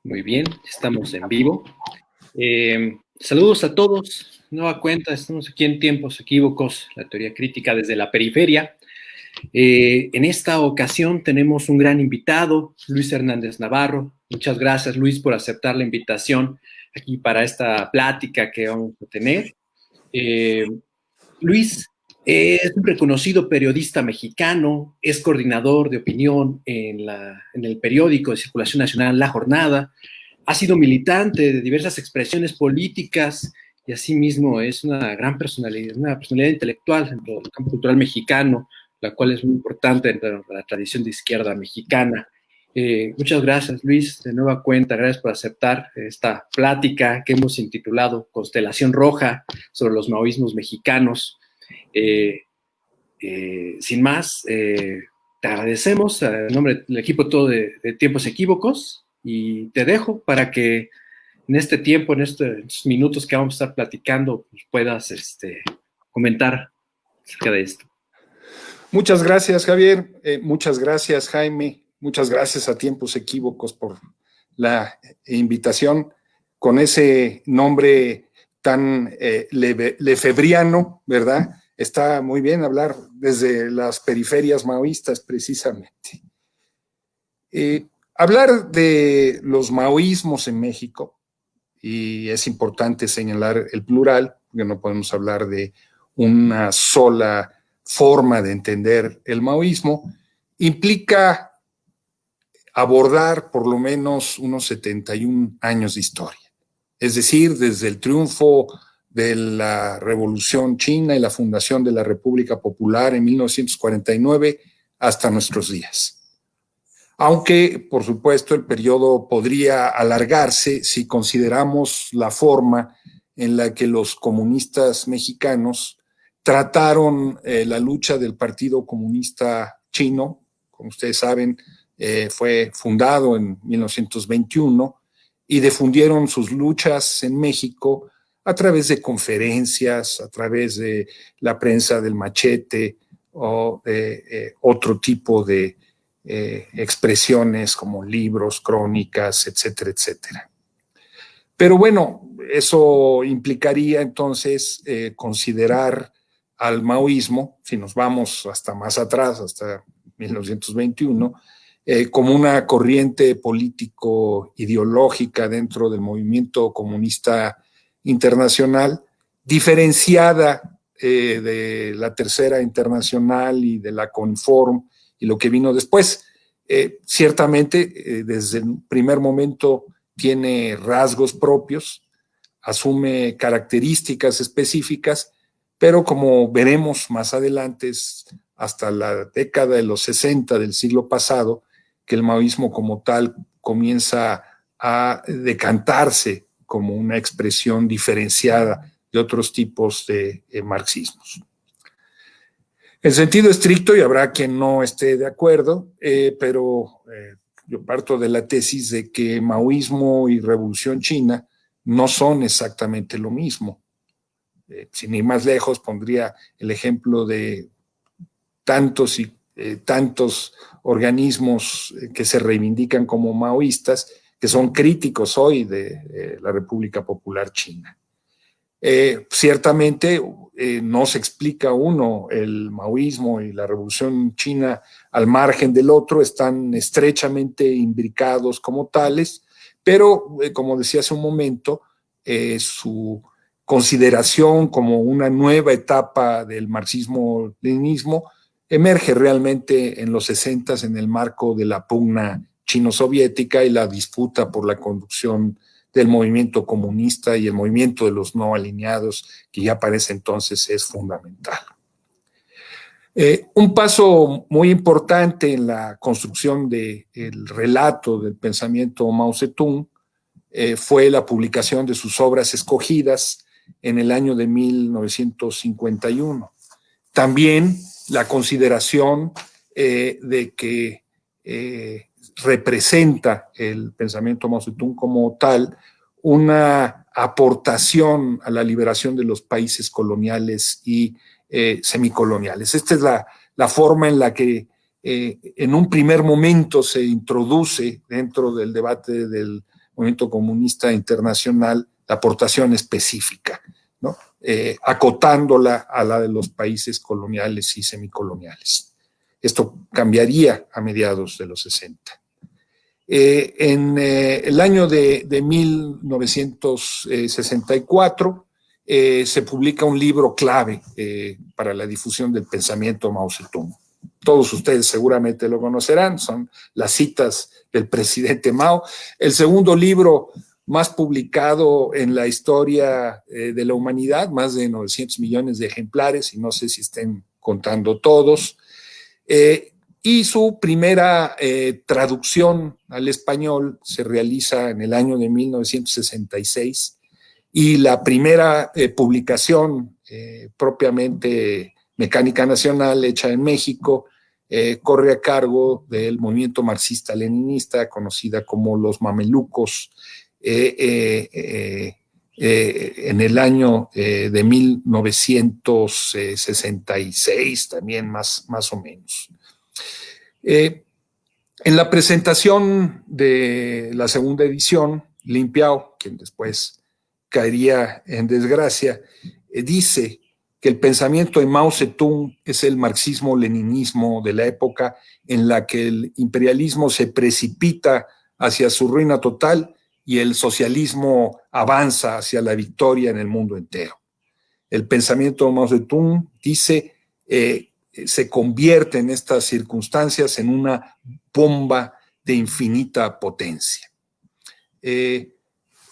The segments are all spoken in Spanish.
Muy bien, estamos en vivo. Saludos a todos. Nueva cuenta, estamos aquí en Tiempos Equívocos, la teoría crítica desde la periferia. En esta ocasión tenemos un gran invitado, Luis Hernández Navarro. Muchas gracias, Luis, por aceptar la invitación aquí para esta plática que vamos a tener. Luis es un reconocido periodista mexicano, es coordinador de opinión en el periódico de circulación nacional La Jornada, ha sido militante de diversas expresiones políticas y asimismo es una personalidad intelectual dentro del campo cultural mexicano, la cual es muy importante dentro de la tradición de izquierda mexicana. Muchas gracias, Luis, de nueva cuenta, gracias por aceptar esta plática que hemos intitulado Constelación Roja sobre los maoísmos mexicanos. Sin más, te agradecemos en nombre del equipo todo de Tiempos Equívocos y te dejo para que en este tiempo, en estos minutos que vamos a estar platicando, pues puedas comentar acerca de esto. Muchas gracias, Javier. Muchas gracias, Jaime. Muchas gracias a Tiempos Equívocos por la invitación con ese nombre tan lefebriano, ¿verdad? Está muy bien hablar desde las periferias maoístas, precisamente. Hablar de los maoísmos en México, y es importante señalar el plural, porque no podemos hablar de una sola forma de entender el maoísmo, implica abordar por lo menos unos 71 años de historia. Es decir, desde el triunfo de la Revolución China y la fundación de la República Popular en 1949 hasta nuestros días. Aunque, por supuesto, el periodo podría alargarse si consideramos la forma en la que los comunistas mexicanos trataron la lucha del Partido Comunista Chino. Como ustedes saben, fue fundado en 1921 y difundieron sus luchas en México a través de conferencias, a través de la prensa del machete o otro tipo de expresiones como libros, crónicas, etcétera, etcétera. Pero bueno, eso implicaría entonces considerar al maoísmo, si nos vamos hasta más atrás, hasta 1921, como una corriente político-ideológica dentro del movimiento comunista internacional, diferenciada de la Tercera Internacional y de la Conform y lo que vino después. Ciertamente, desde el primer momento tiene rasgos propios, asume características específicas, pero como veremos más adelante, hasta la década de los 60 del siglo pasado, que el maoísmo como tal comienza a decantarse como una expresión diferenciada de otros tipos de marxismos. En sentido estricto, y habrá quien no esté de acuerdo, pero yo parto de la tesis de que maoísmo y revolución china no son exactamente lo mismo. Sin ir más lejos, pondría el ejemplo de tantos y tantos organismos que se reivindican como maoístas, que son críticos hoy de la República Popular China. Ciertamente no se explica uno el maoísmo y la revolución china al margen del otro, están estrechamente imbricados como tales, pero como decía hace un momento, su consideración como una nueva etapa del marxismo-leninismo emerge realmente en los 60s en el marco de la pugna chino-soviética y la disputa por la conducción del movimiento comunista y el movimiento de los no alineados, que ya para ese entonces es fundamental. Un paso muy importante en la construcción del relato del pensamiento Mao Zedong fue la publicación de sus obras escogidas en el año de 1951. También la consideración de que representa el pensamiento Mao Zedong como tal una aportación a la liberación de los países coloniales y semicoloniales. Esta es la forma en la que en un primer momento se introduce dentro del debate del movimiento comunista internacional la aportación específica, ¿no? Acotándola a la de los países coloniales y semicoloniales. Esto cambiaría a mediados de los 60. En el año de 1964 se publica un libro clave para la difusión del pensamiento Mao Zedong. Todos ustedes seguramente lo conocerán, son las citas del presidente Mao. El segundo libro más publicado en la historia de la humanidad, más de 900 millones de ejemplares, y no sé si estén contando todos. Y su primera traducción al español se realiza en el año de 1966, y la primera publicación propiamente mecánica nacional hecha en México corre a cargo del movimiento marxista-leninista, conocida como los mamelucos, en el año de 1966, también más o menos. En la presentación de la segunda edición, Lin Piao, quien después caería en desgracia, dice que el pensamiento de Mao Zedong es el marxismo-leninismo de la época en la que el imperialismo se precipita hacia su ruina total y el socialismo avanza hacia la victoria en el mundo entero. El pensamiento de Mao Zedong, dice, se convierte en estas circunstancias en una bomba de infinita potencia.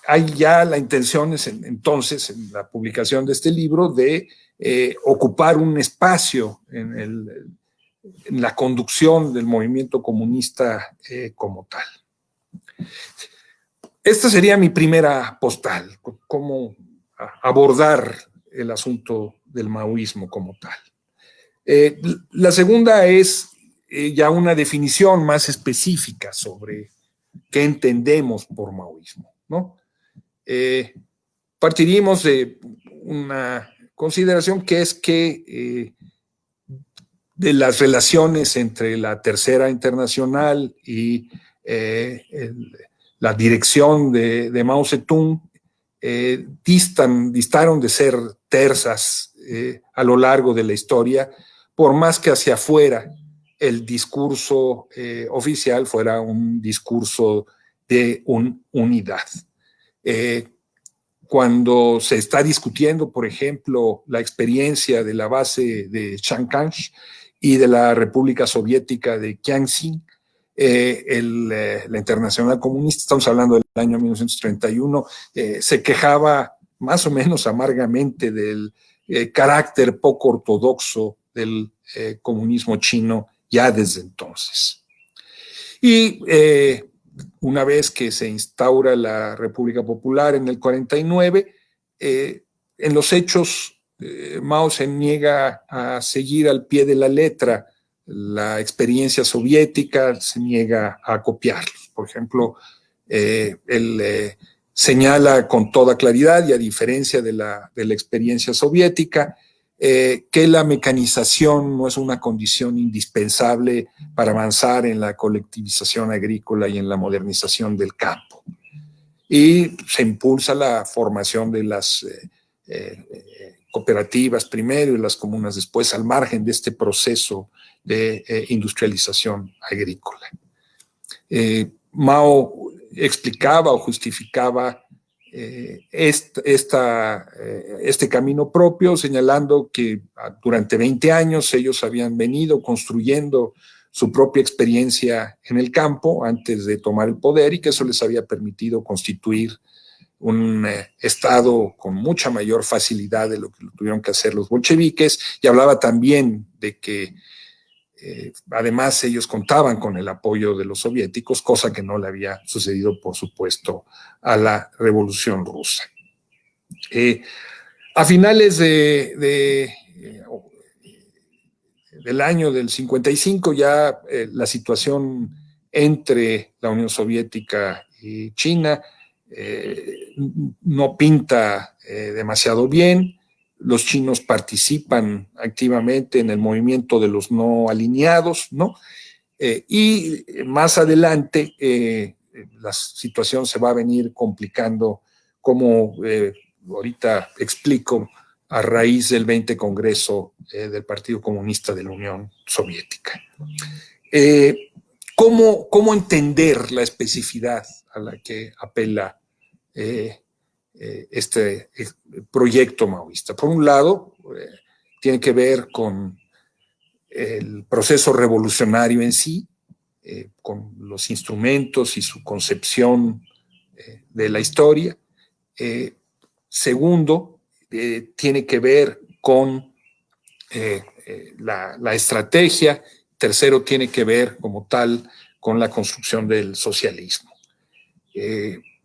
Hay ya la intención entonces, en la publicación de este libro, de ocupar un espacio en la conducción del movimiento comunista como tal. Esta sería mi primera postal, cómo abordar el asunto del maoísmo como tal. La segunda es ya una definición más específica sobre qué entendemos por maoísmo, ¿no? Partiríamos de una consideración que es que de las relaciones entre la Tercera Internacional y la dirección de Mao Zedong distaron de ser tersas a lo largo de la historia, por más que hacia afuera el discurso oficial fuera un discurso de unidad. Cuando se está discutiendo, por ejemplo, la experiencia de la base de Shankansh y de la República Soviética de Kyansin, la Internacional Comunista, estamos hablando del año 1931, se quejaba más o menos amargamente del carácter poco ortodoxo del comunismo chino ya desde entonces. Y una vez que se instaura la República Popular en el 49, en los hechos Mao se niega a seguir al pie de la letra la experiencia soviética, se niega a copiarlos. Por ejemplo, él señala con toda claridad, y a diferencia de la experiencia soviética, que la mecanización no es una condición indispensable para avanzar en la colectivización agrícola y en la modernización del campo. Y se impulsa la formación de las cooperativas primero y las comunas después, al margen de este proceso de industrialización agrícola. Mao explicaba o justificaba este camino propio, señalando que durante 20 años ellos habían venido construyendo su propia experiencia en el campo antes de tomar el poder, y que eso les había permitido constituir un Estado con mucha mayor facilidad de lo que lo tuvieron que hacer los bolcheviques, y hablaba también de que además ellos contaban con el apoyo de los soviéticos, cosa que no le había sucedido, por supuesto, a la Revolución Rusa. A finales del año del 55 ya la situación entre la Unión Soviética y China no pinta demasiado bien. Los chinos participan activamente en el movimiento de los no alineados, ¿no? Y más adelante la situación se va a venir complicando, como ahorita explico, a raíz del 20 Congreso del Partido Comunista de la Unión Soviética. ¿Cómo entender la especificidad a la que apela este proyecto maoísta? Por un lado, tiene que ver con el proceso revolucionario en sí, con los instrumentos y su concepción de la historia. Segundo, tiene que ver con la estrategia. Tercero, tiene que ver como tal con la construcción del socialismo.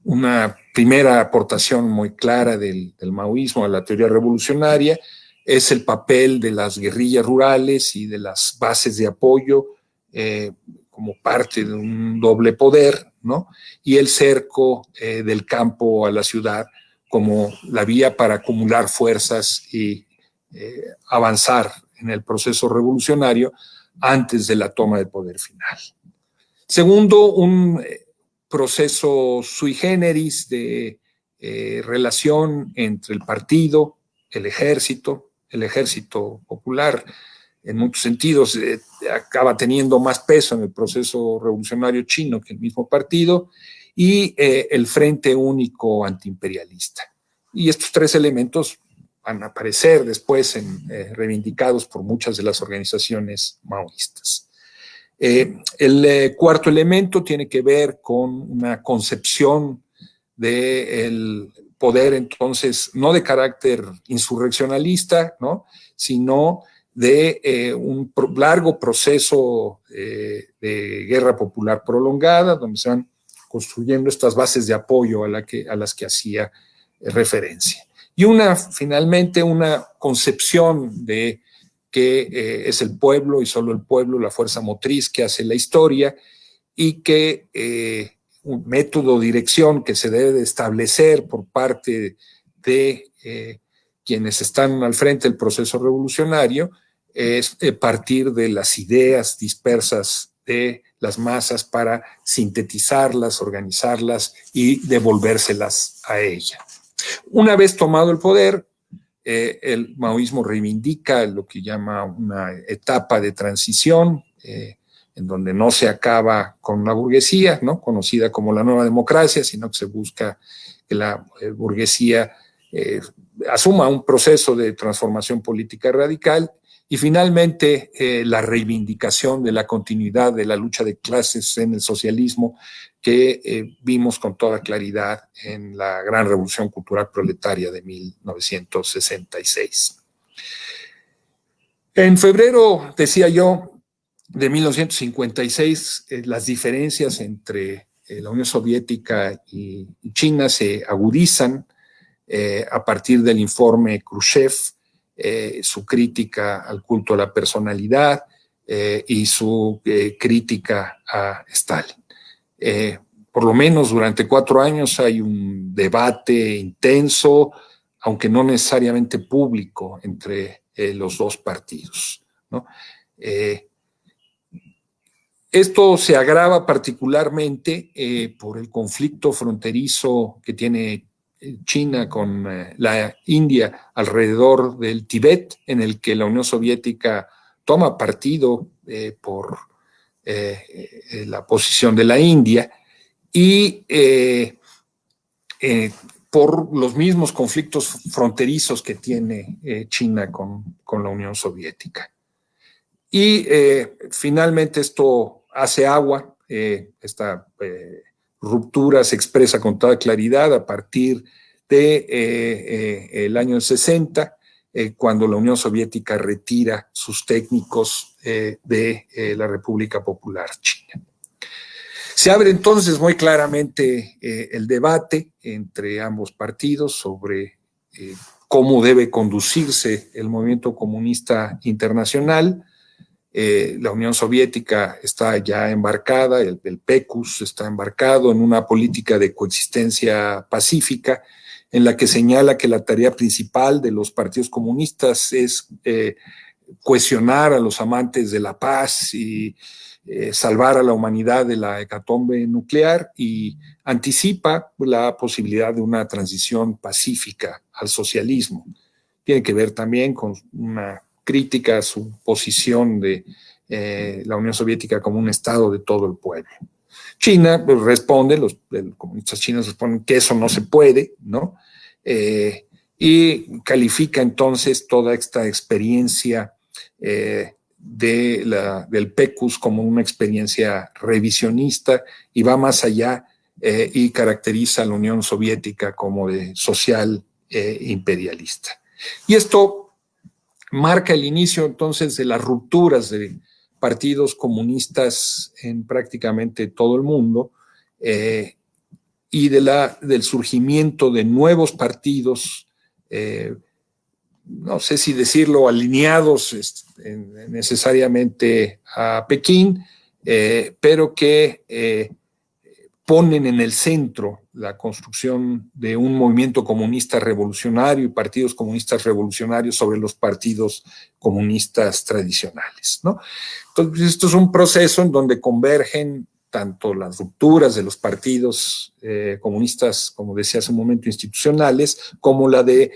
Una primera aportación muy clara del maoísmo a la teoría revolucionaria es el papel de las guerrillas rurales y de las bases de apoyo como parte de un doble poder, ¿no? Y el cerco del campo a la ciudad como la vía para acumular fuerzas y avanzar en el proceso revolucionario antes de la toma del poder final. Segundo, un proceso sui generis de relación entre el partido, el ejército popular, en muchos sentidos, acaba teniendo más peso en el proceso revolucionario chino que el mismo partido, y el Frente Único Antiimperialista. Y estos tres elementos van a aparecer después reivindicados por muchas de las organizaciones maoístas. El cuarto elemento tiene que ver con una concepción del poder, entonces, no de carácter insurreccionalista, ¿no?, sino de un largo proceso de guerra popular prolongada, donde se van construyendo estas bases de apoyo a las que hacía referencia. Y finalmente, una concepción de que es el pueblo y solo el pueblo la fuerza motriz que hace la historia, y que un método, dirección que se debe de establecer por parte de quienes están al frente del proceso revolucionario es partir de las ideas dispersas de las masas para sintetizarlas, organizarlas y devolvérselas a ella. Una vez tomado el poder, el maoísmo reivindica lo que llama una etapa de transición, en donde no se acaba con la burguesía, ¿no?, conocida como la nueva democracia, sino que se busca que la burguesía asuma un proceso de transformación política radical, y finalmente la reivindicación de la continuidad de la lucha de clases en el socialismo que vimos con toda claridad en la gran revolución cultural proletaria de 1966. En febrero, decía yo, de 1956, las diferencias entre la Unión Soviética y China se agudizan a partir del informe Khrushchev, su crítica al culto a la personalidad y su crítica a Stalin. Por lo menos durante 4 años hay un debate intenso, aunque no necesariamente público, entre los dos partidos, ¿no? Esto se agrava particularmente por el conflicto fronterizo que tiene China con la India alrededor del Tíbet, en el que la Unión Soviética toma partido por la posición de la India, y por los mismos conflictos fronterizos que tiene China con la Unión Soviética. Y finalmente esto hace agua, esta ruptura se expresa con toda claridad a partir del año 60, cuando la Unión Soviética retira sus técnicos de la República Popular China. Se abre entonces muy claramente el debate entre ambos partidos sobre cómo debe conducirse el movimiento comunista internacional. La Unión Soviética está ya embarcada, el PECUS está embarcado en una política de coexistencia pacífica, en la que señala que la tarea principal de los partidos comunistas es cohesionar a los amantes de la paz y salvar a la humanidad de la hecatombe nuclear, y anticipa la posibilidad de una transición pacífica al socialismo. Tiene que ver también con una crítica a su posición de la Unión Soviética como un estado de todo el pueblo. China pues, responde, los comunistas chinos responden que eso no se puede, ¿no? Y califica entonces toda esta experiencia del PECUS como una experiencia revisionista, y va más allá y caracteriza a la Unión Soviética como de social imperialista. Y esto marca el inicio entonces de las rupturas de partidos comunistas en prácticamente todo el mundo, y del surgimiento de nuevos partidos, no sé si decirlo alineados necesariamente a Pekín, pero que ponen en el centro la construcción de un movimiento comunista revolucionario y partidos comunistas revolucionarios sobre los partidos comunistas tradicionales, ¿no? Entonces, esto es un proceso en donde convergen tanto las rupturas de los partidos comunistas, como decía hace un momento, institucionales, como la de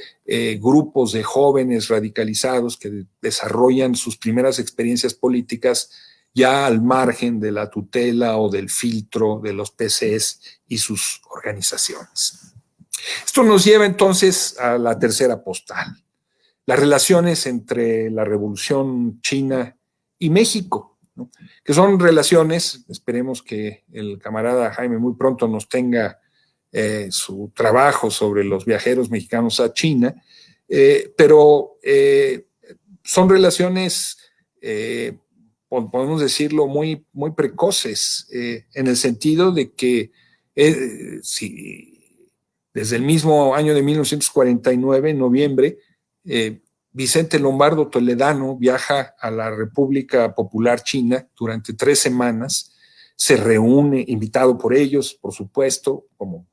grupos de jóvenes radicalizados que desarrollan sus primeras experiencias políticas ya al margen de la tutela o del filtro de los PCs y sus organizaciones. Esto nos lleva entonces a la tercera postal, las relaciones entre la Revolución China y México, ¿no? Que son relaciones, esperemos que el camarada Jaime muy pronto nos tenga su trabajo sobre los viajeros mexicanos a China, pero son relaciones podemos decirlo, muy, muy precoces, en el sentido de que si desde el mismo año de 1949, en noviembre, Vicente Lombardo Toledano viaja a la República Popular China durante 3 semanas, se reúne, invitado por ellos, por supuesto, como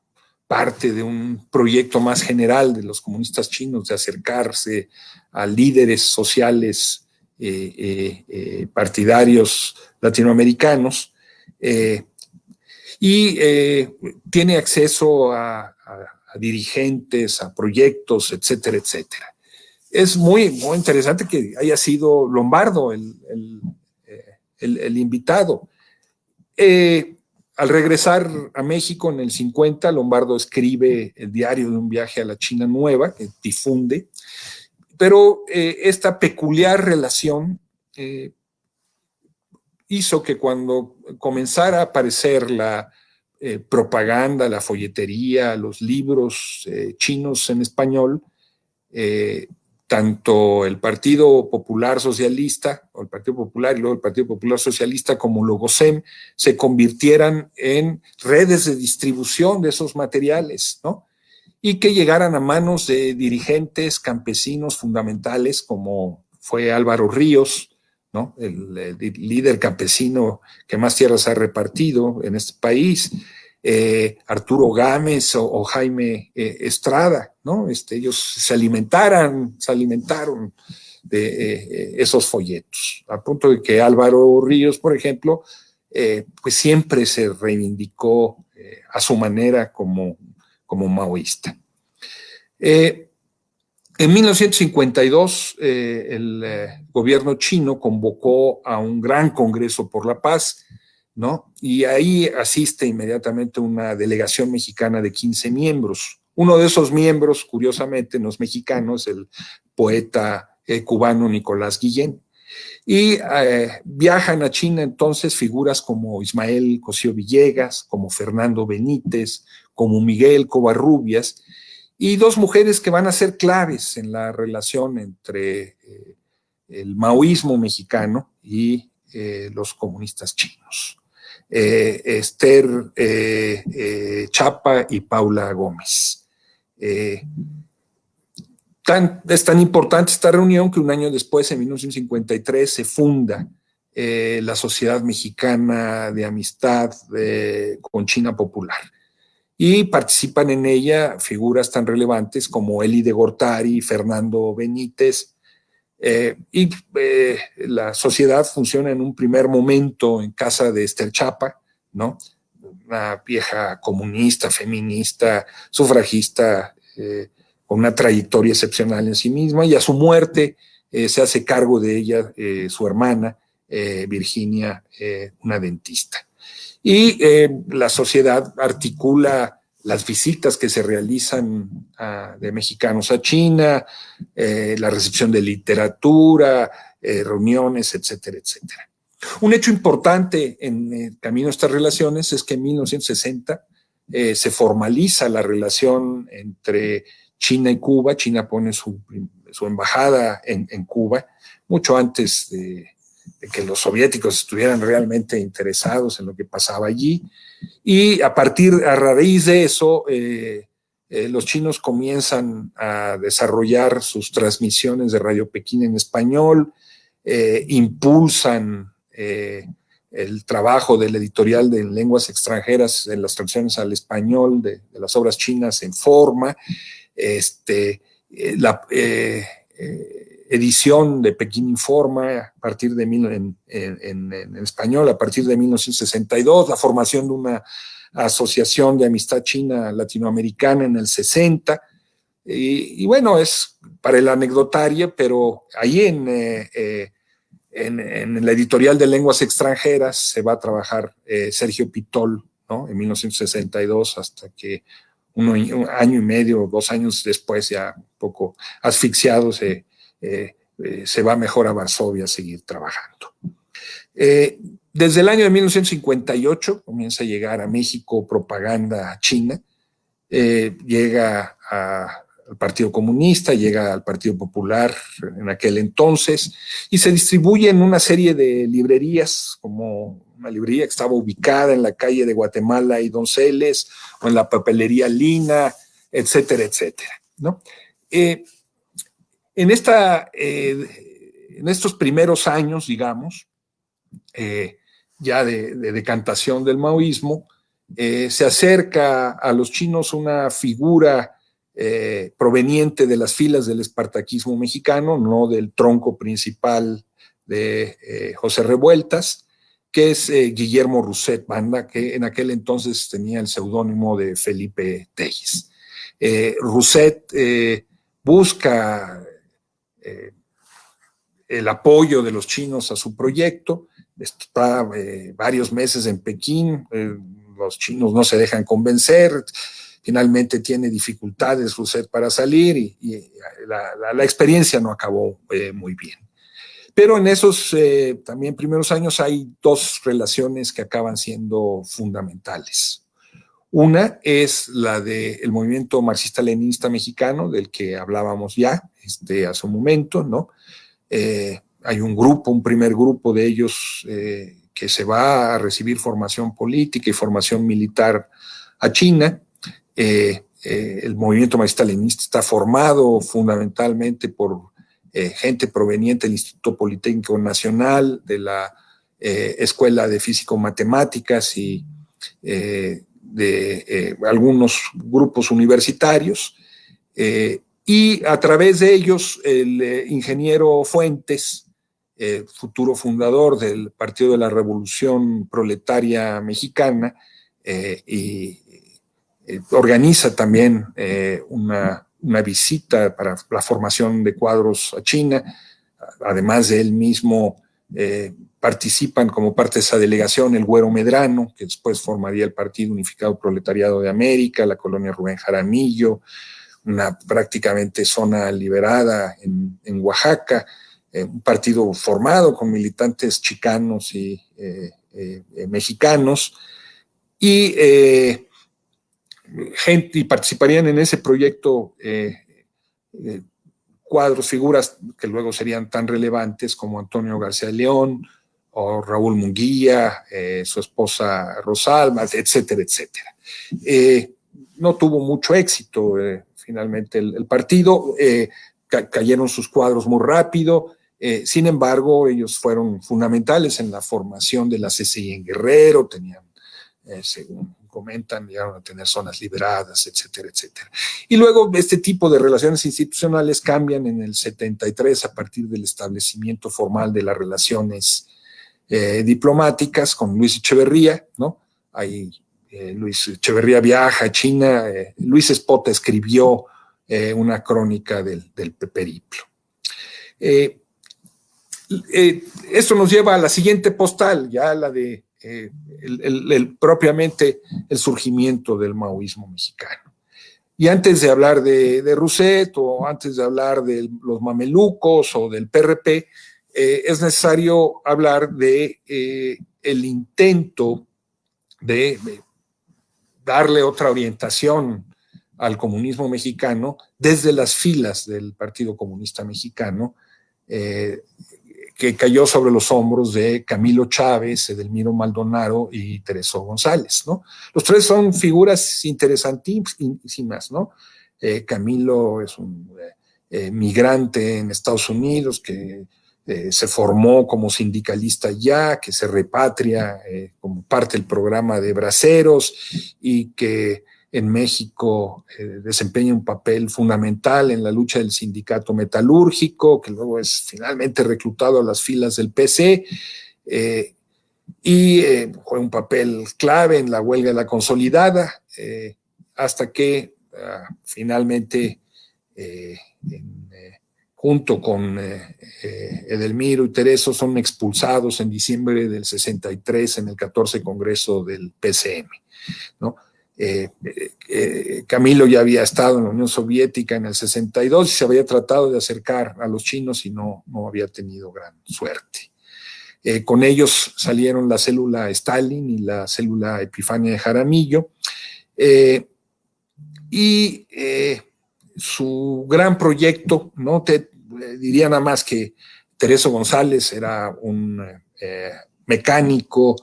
parte de un proyecto más general de los comunistas chinos de acercarse a líderes sociales partidarios latinoamericanos, y tiene acceso a dirigentes, a proyectos, etcétera, etcétera. Es muy, muy interesante que haya sido Lombardo el invitado. Al regresar a México en el 50, Lombardo escribe el diario de un viaje a la China Nueva, que difunde, pero esta peculiar relación hizo que cuando comenzara a aparecer la propaganda, la folletería, los libros chinos en español, tanto el Partido Popular Socialista, o el Partido Popular y luego el Partido Popular Socialista, como Logosem, se convirtieran en redes de distribución de esos materiales, ¿no? Y que llegaran a manos de dirigentes campesinos fundamentales como fue Álvaro Ríos, ¿no? El líder campesino que más tierras ha repartido en este país, Arturo Gámez o Jaime Estrada, ¿no? Ellos se alimentaron de esos folletos, al punto de que Álvaro Ríos, por ejemplo, pues siempre se reivindicó a su manera como maoísta. En 1952, el gobierno chino convocó a un gran Congreso por la Paz, ¿no? Y ahí asiste inmediatamente una delegación mexicana de 15 miembros. Uno de esos miembros, curiosamente, no es mexicano, es el poeta cubano Nicolás Guillén. Y viajan a China entonces figuras como Ismael Cosío Villegas, como Fernando Benítez, como Miguel Covarrubias, y 2 mujeres que van a ser claves en la relación entre el maoísmo mexicano y los comunistas chinos. Esther Chapa y Paula Gómez. Es tan importante esta reunión que un año después, en 1953, se funda la Sociedad Mexicana de Amistad con China Popular. Y participan en ella figuras tan relevantes como Elie de Gortari, Fernando Benítez, La sociedad funciona en un primer momento en casa de Esther Chapa, ¿no? Una vieja comunista, feminista, sufragista, con una trayectoria excepcional en sí misma, y a su muerte se hace cargo de ella su hermana, Virginia, una dentista. Y la sociedad articula las visitas que se realizan de mexicanos a China, la recepción de literatura, reuniones, etcétera, etcétera. Un hecho importante en el camino de estas relaciones es que en 1960 se formaliza la relación entre China y Cuba. China pone su embajada en Cuba, mucho antes de que los soviéticos estuvieran realmente interesados en lo que pasaba allí. Y a raíz de eso, los chinos comienzan a desarrollar sus transmisiones de Radio Pekín en español, impulsan el trabajo del editorial de lenguas extranjeras en las traducciones al español de las obras chinas en Forma, la edición de Pekín Informa a partir de en español a partir de 1962, la formación de una asociación de amistad china latinoamericana en el 60, y bueno, es para el anecdotario, pero ahí en la editorial de lenguas extranjeras se va a trabajar Sergio Pitol, ¿no? En 1962, hasta que un año y medio, 2 años después, ya un poco asfixiado, se va mejor a Varsovia a seguir trabajando. Desde el año de 1958 comienza a llegar a México propaganda china, llega al Partido Comunista, llega al Partido Popular en aquel entonces, y se distribuye en una serie de librerías, como una librería que estaba ubicada en la calle de Guatemala y Donceles, o en la papelería Lina, etcétera, etcétera, ¿no? En estos primeros años, digamos, ya de decantación del maoísmo, se acerca a los chinos una figura proveniente de las filas del espartaquismo mexicano, no del tronco principal de José Revueltas, que es Guillermo Rousset Banda, que en aquel entonces tenía el seudónimo de Felipe Telles. Rousset busca el apoyo de los chinos a su proyecto, está varios meses en Pekín, los chinos no se dejan convencer, finalmente tiene dificultades Rousset para salir, y la experiencia no acabó muy bien. Pero en esos también primeros años hay 2 relaciones que acaban siendo fundamentales. Una es la del movimiento marxista-leninista mexicano, del que hablábamos ya hace un momento, ¿no? Hay un primer grupo de ellos que se va a recibir formación política y formación militar a China. El movimiento marxista-leninista está formado fundamentalmente por gente proveniente del Instituto Politécnico Nacional, de la Escuela de Físico-Matemáticas y de algunos grupos universitarios, y a través de ellos el ingeniero Fuentes, futuro fundador del Partido de la Revolución Proletaria Mexicana, organiza también una visita para la formación de cuadros a China. Además de él mismo, participan como parte de esa delegación el Güero Medrano, que después formaría el Partido Unificado Proletariado de América, la colonia Rubén Jaramillo, una prácticamente zona liberada en Oaxaca, un partido formado con militantes chicanos y mexicanos, y participarían en ese proyecto cuadros, figuras que luego serían tan relevantes como Antonio García de León o Raúl Munguía, su esposa Rosalba, etcétera, etcétera. No tuvo mucho éxito finalmente el partido, cayeron sus cuadros muy rápido. Sin embargo, ellos fueron fundamentales en la formación de la CCI en Guerrero, tenían según comentan, llegaron a tener zonas liberadas, etcétera, etcétera. Y luego este tipo de relaciones institucionales cambian en el 73 a partir del establecimiento formal de las relaciones diplomáticas con Luis Echeverría, ¿no? Ahí Luis Echeverría viaja a China, Luis Espota escribió una crónica del periplo. Esto nos lleva a la siguiente postal, ya la de propiamente el surgimiento del maoísmo mexicano. Y antes de hablar de Rousseff o antes de hablar de los mamelucos o del PRP, es necesario hablar de el intento de darle otra orientación al comunismo mexicano desde las filas del Partido Comunista Mexicano, que cayó sobre los hombros de Camilo Chávez, Edelmiro Maldonado y Tereso González, ¿no? Los tres son figuras interesantísimas, ¿no? Camilo es un migrante en Estados Unidos que se formó como sindicalista ya, que se repatria como parte del programa de Braceros y que en México desempeña un papel fundamental en la lucha del sindicato metalúrgico, que luego es finalmente reclutado a las filas del PC, y juega un papel clave en la huelga de la consolidada, hasta que finalmente, junto con Edelmiro y Tereso, son expulsados en diciembre del 63 en el 14 Congreso del PCM, ¿no? Camilo ya había estado en la Unión Soviética en el 62 y se había tratado de acercar a los chinos y no había tenido gran suerte. Con ellos salieron la célula Stalin y la célula Epifania de Jaramillo, y su gran proyecto, no te diría nada más que Tereso González era un mecánico,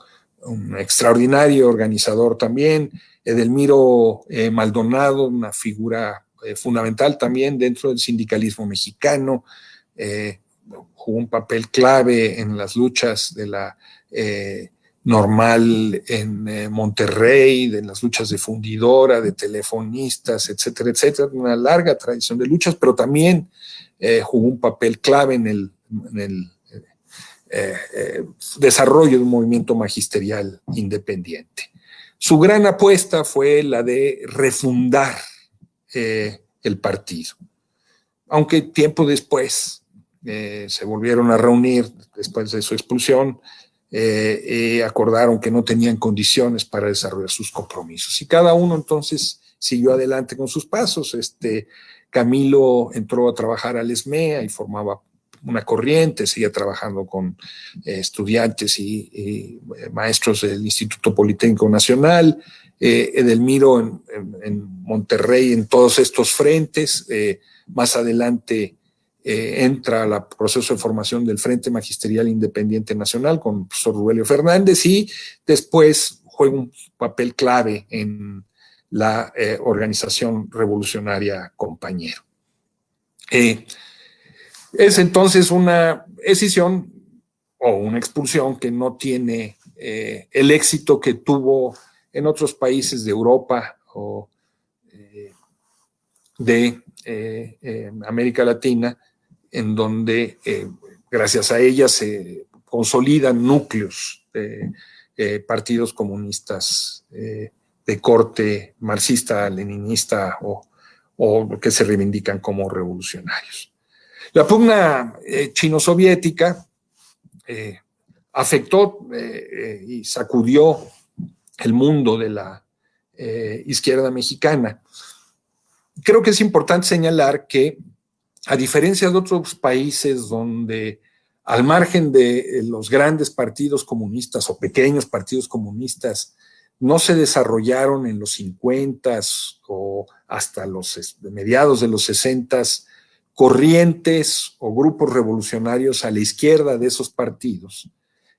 un extraordinario organizador también. Edelmiro Maldonado, una figura fundamental también dentro del sindicalismo mexicano, jugó un papel clave en las luchas de la Normal en Monterrey, en las luchas de fundidora, de telefonistas, etcétera, etcétera, una larga tradición de luchas, pero también jugó un papel clave en el desarrollo de un movimiento magisterial independiente. Su gran apuesta fue la de refundar el partido, aunque tiempo después se volvieron a reunir después de su expulsión y acordaron que no tenían condiciones para desarrollar sus compromisos. Y cada uno entonces siguió adelante con sus pasos. Camilo entró a trabajar al ESMEA y formaba una corriente, seguía trabajando con estudiantes y maestros del Instituto Politécnico Nacional, Edelmiro en Monterrey, en todos estos frentes. Más adelante entra al proceso de formación del Frente Magisterial Independiente Nacional con el profesor Rubelio Fernández y después juega un papel clave en la organización revolucionaria Compañero. Es entonces una escisión o una expulsión que no tiene el éxito que tuvo en otros países de Europa o de América Latina, en donde gracias a ella se consolidan núcleos de partidos comunistas de corte marxista, leninista o que se reivindican como revolucionarios. La pugna chino-soviética afectó y sacudió el mundo de la izquierda mexicana. Creo que es importante señalar que, a diferencia de otros países donde, al margen de los grandes partidos comunistas o pequeños partidos comunistas, no se desarrollaron en los 50s o hasta los mediados de los 60s corrientes o grupos revolucionarios a la izquierda de esos partidos.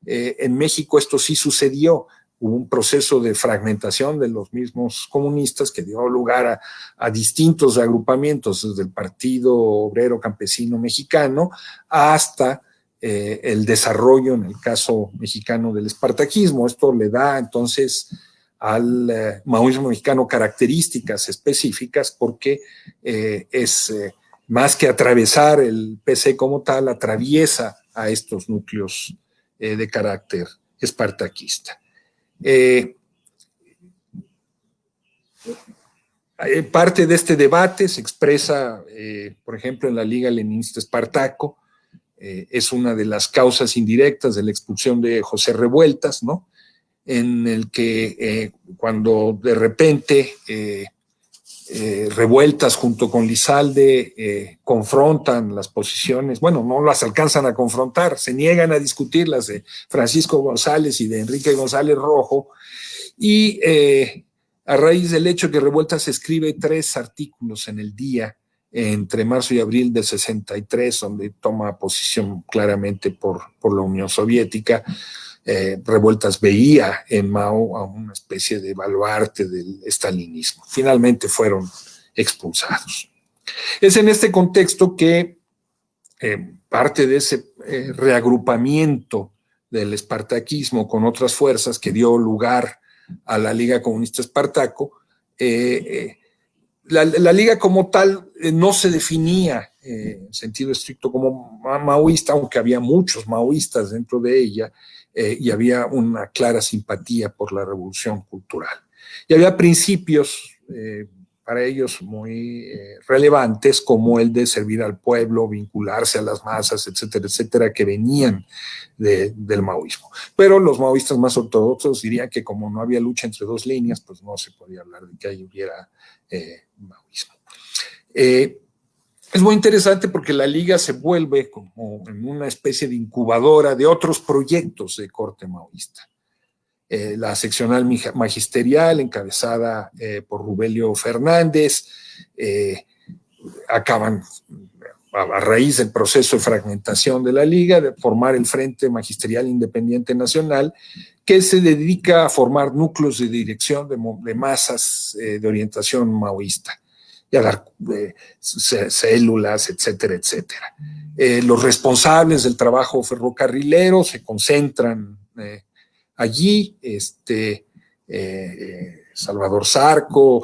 En México esto sí sucedió. Hubo un proceso de fragmentación de los mismos comunistas que dio lugar a distintos agrupamientos, desde el Partido Obrero Campesino Mexicano hasta el desarrollo, en el caso mexicano, del espartaquismo. Esto le da entonces al maoísmo mexicano características específicas, porque es más que atravesar el PC como tal, atraviesa a estos núcleos de carácter espartaquista. Parte de este debate se expresa, por ejemplo, en la Liga Leninista Espartaco. Es una de las causas indirectas de la expulsión de José Revueltas, ¿no? En el que cuando de repente Revueltas junto con Lizalde confrontan las posiciones, bueno, no las alcanzan a confrontar, se niegan a discutir las de Francisco González y de Enrique González Rojo, y a raíz del hecho que Revueltas escribe 3 artículos en el día entre marzo y abril del 63, donde toma posición claramente por la Unión Soviética, Revueltas veía en Mao a una especie de baluarte del estalinismo. Finalmente fueron expulsados. Es en este contexto que parte de ese reagrupamiento del espartaquismo con otras fuerzas que dio lugar a la Liga Comunista Espartaco, la Liga como tal no se definía en sentido estricto como maoísta, aunque había muchos maoístas dentro de ella, y había una clara simpatía por la revolución cultural. Y había principios para ellos muy relevantes, como el de servir al pueblo, vincularse a las masas, etcétera, etcétera, que venían del maoísmo. Pero los maoístas más ortodoxos dirían que como no había lucha entre 2 líneas, pues no se podía hablar de que ahí hubiera maoísmo. Es muy interesante porque la Liga se vuelve como en una especie de incubadora de otros proyectos de corte maoísta. La seccional magisterial, encabezada por Rubelio Fernández, acaban, a raíz del proceso de fragmentación de la Liga, de formar el Frente Magisterial Independiente Nacional, que se dedica a formar núcleos de dirección de masas de orientación maoísta y a dar células, etcétera, etcétera. Los responsables del trabajo ferrocarrilero se concentran allí, Salvador Zarco,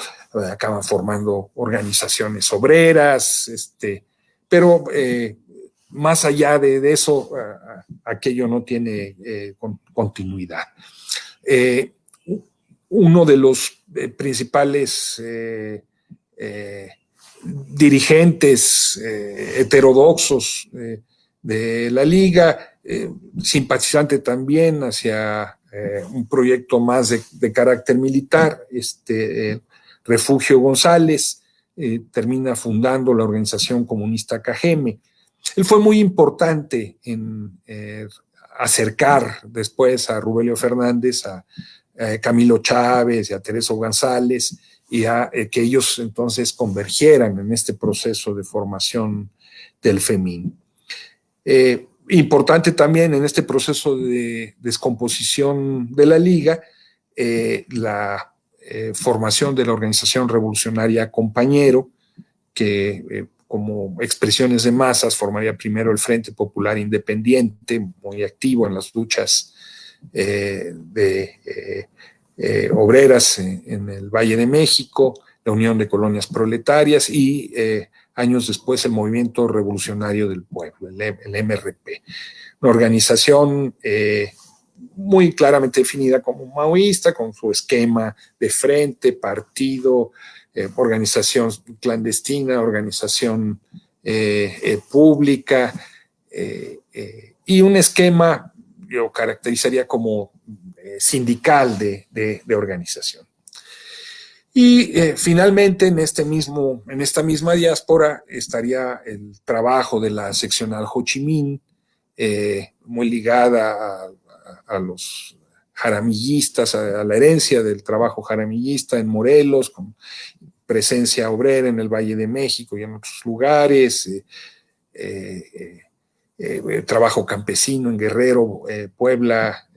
acaban formando organizaciones obreras, pero más allá de eso, aquello no tiene continuidad. Uno de los principales dirigentes heterodoxos de la Liga, simpatizante también hacia un proyecto más de carácter militar, Refugio González, termina fundando la organización comunista Cajeme. Él fue muy importante en acercar después a Rubelio Fernández, a Camilo Chávez y a Tereso González, y a que ellos entonces convergieran en este proceso de formación del FEMIN. Importante también en este proceso de descomposición de la Liga, la formación de la Organización Revolucionaria Compañero, que como expresiones de masas formaría primero el Frente Popular Independiente, muy activo en las luchas obreras en el Valle de México, la Unión de Colonias Proletarias y años después el Movimiento Revolucionario del Pueblo, el MRP. Una organización muy claramente definida como maoísta, con su esquema de frente, partido, organización clandestina, organización pública, y un esquema yo caracterizaría como sindical de organización. Y finalmente en esta misma diáspora estaría el trabajo de la seccional Ho Chi Minh, muy ligada a los jaramillistas, a la herencia del trabajo jaramillista en Morelos, con presencia obrera en el Valle de México y en otros lugares, trabajo campesino en Guerrero, Puebla,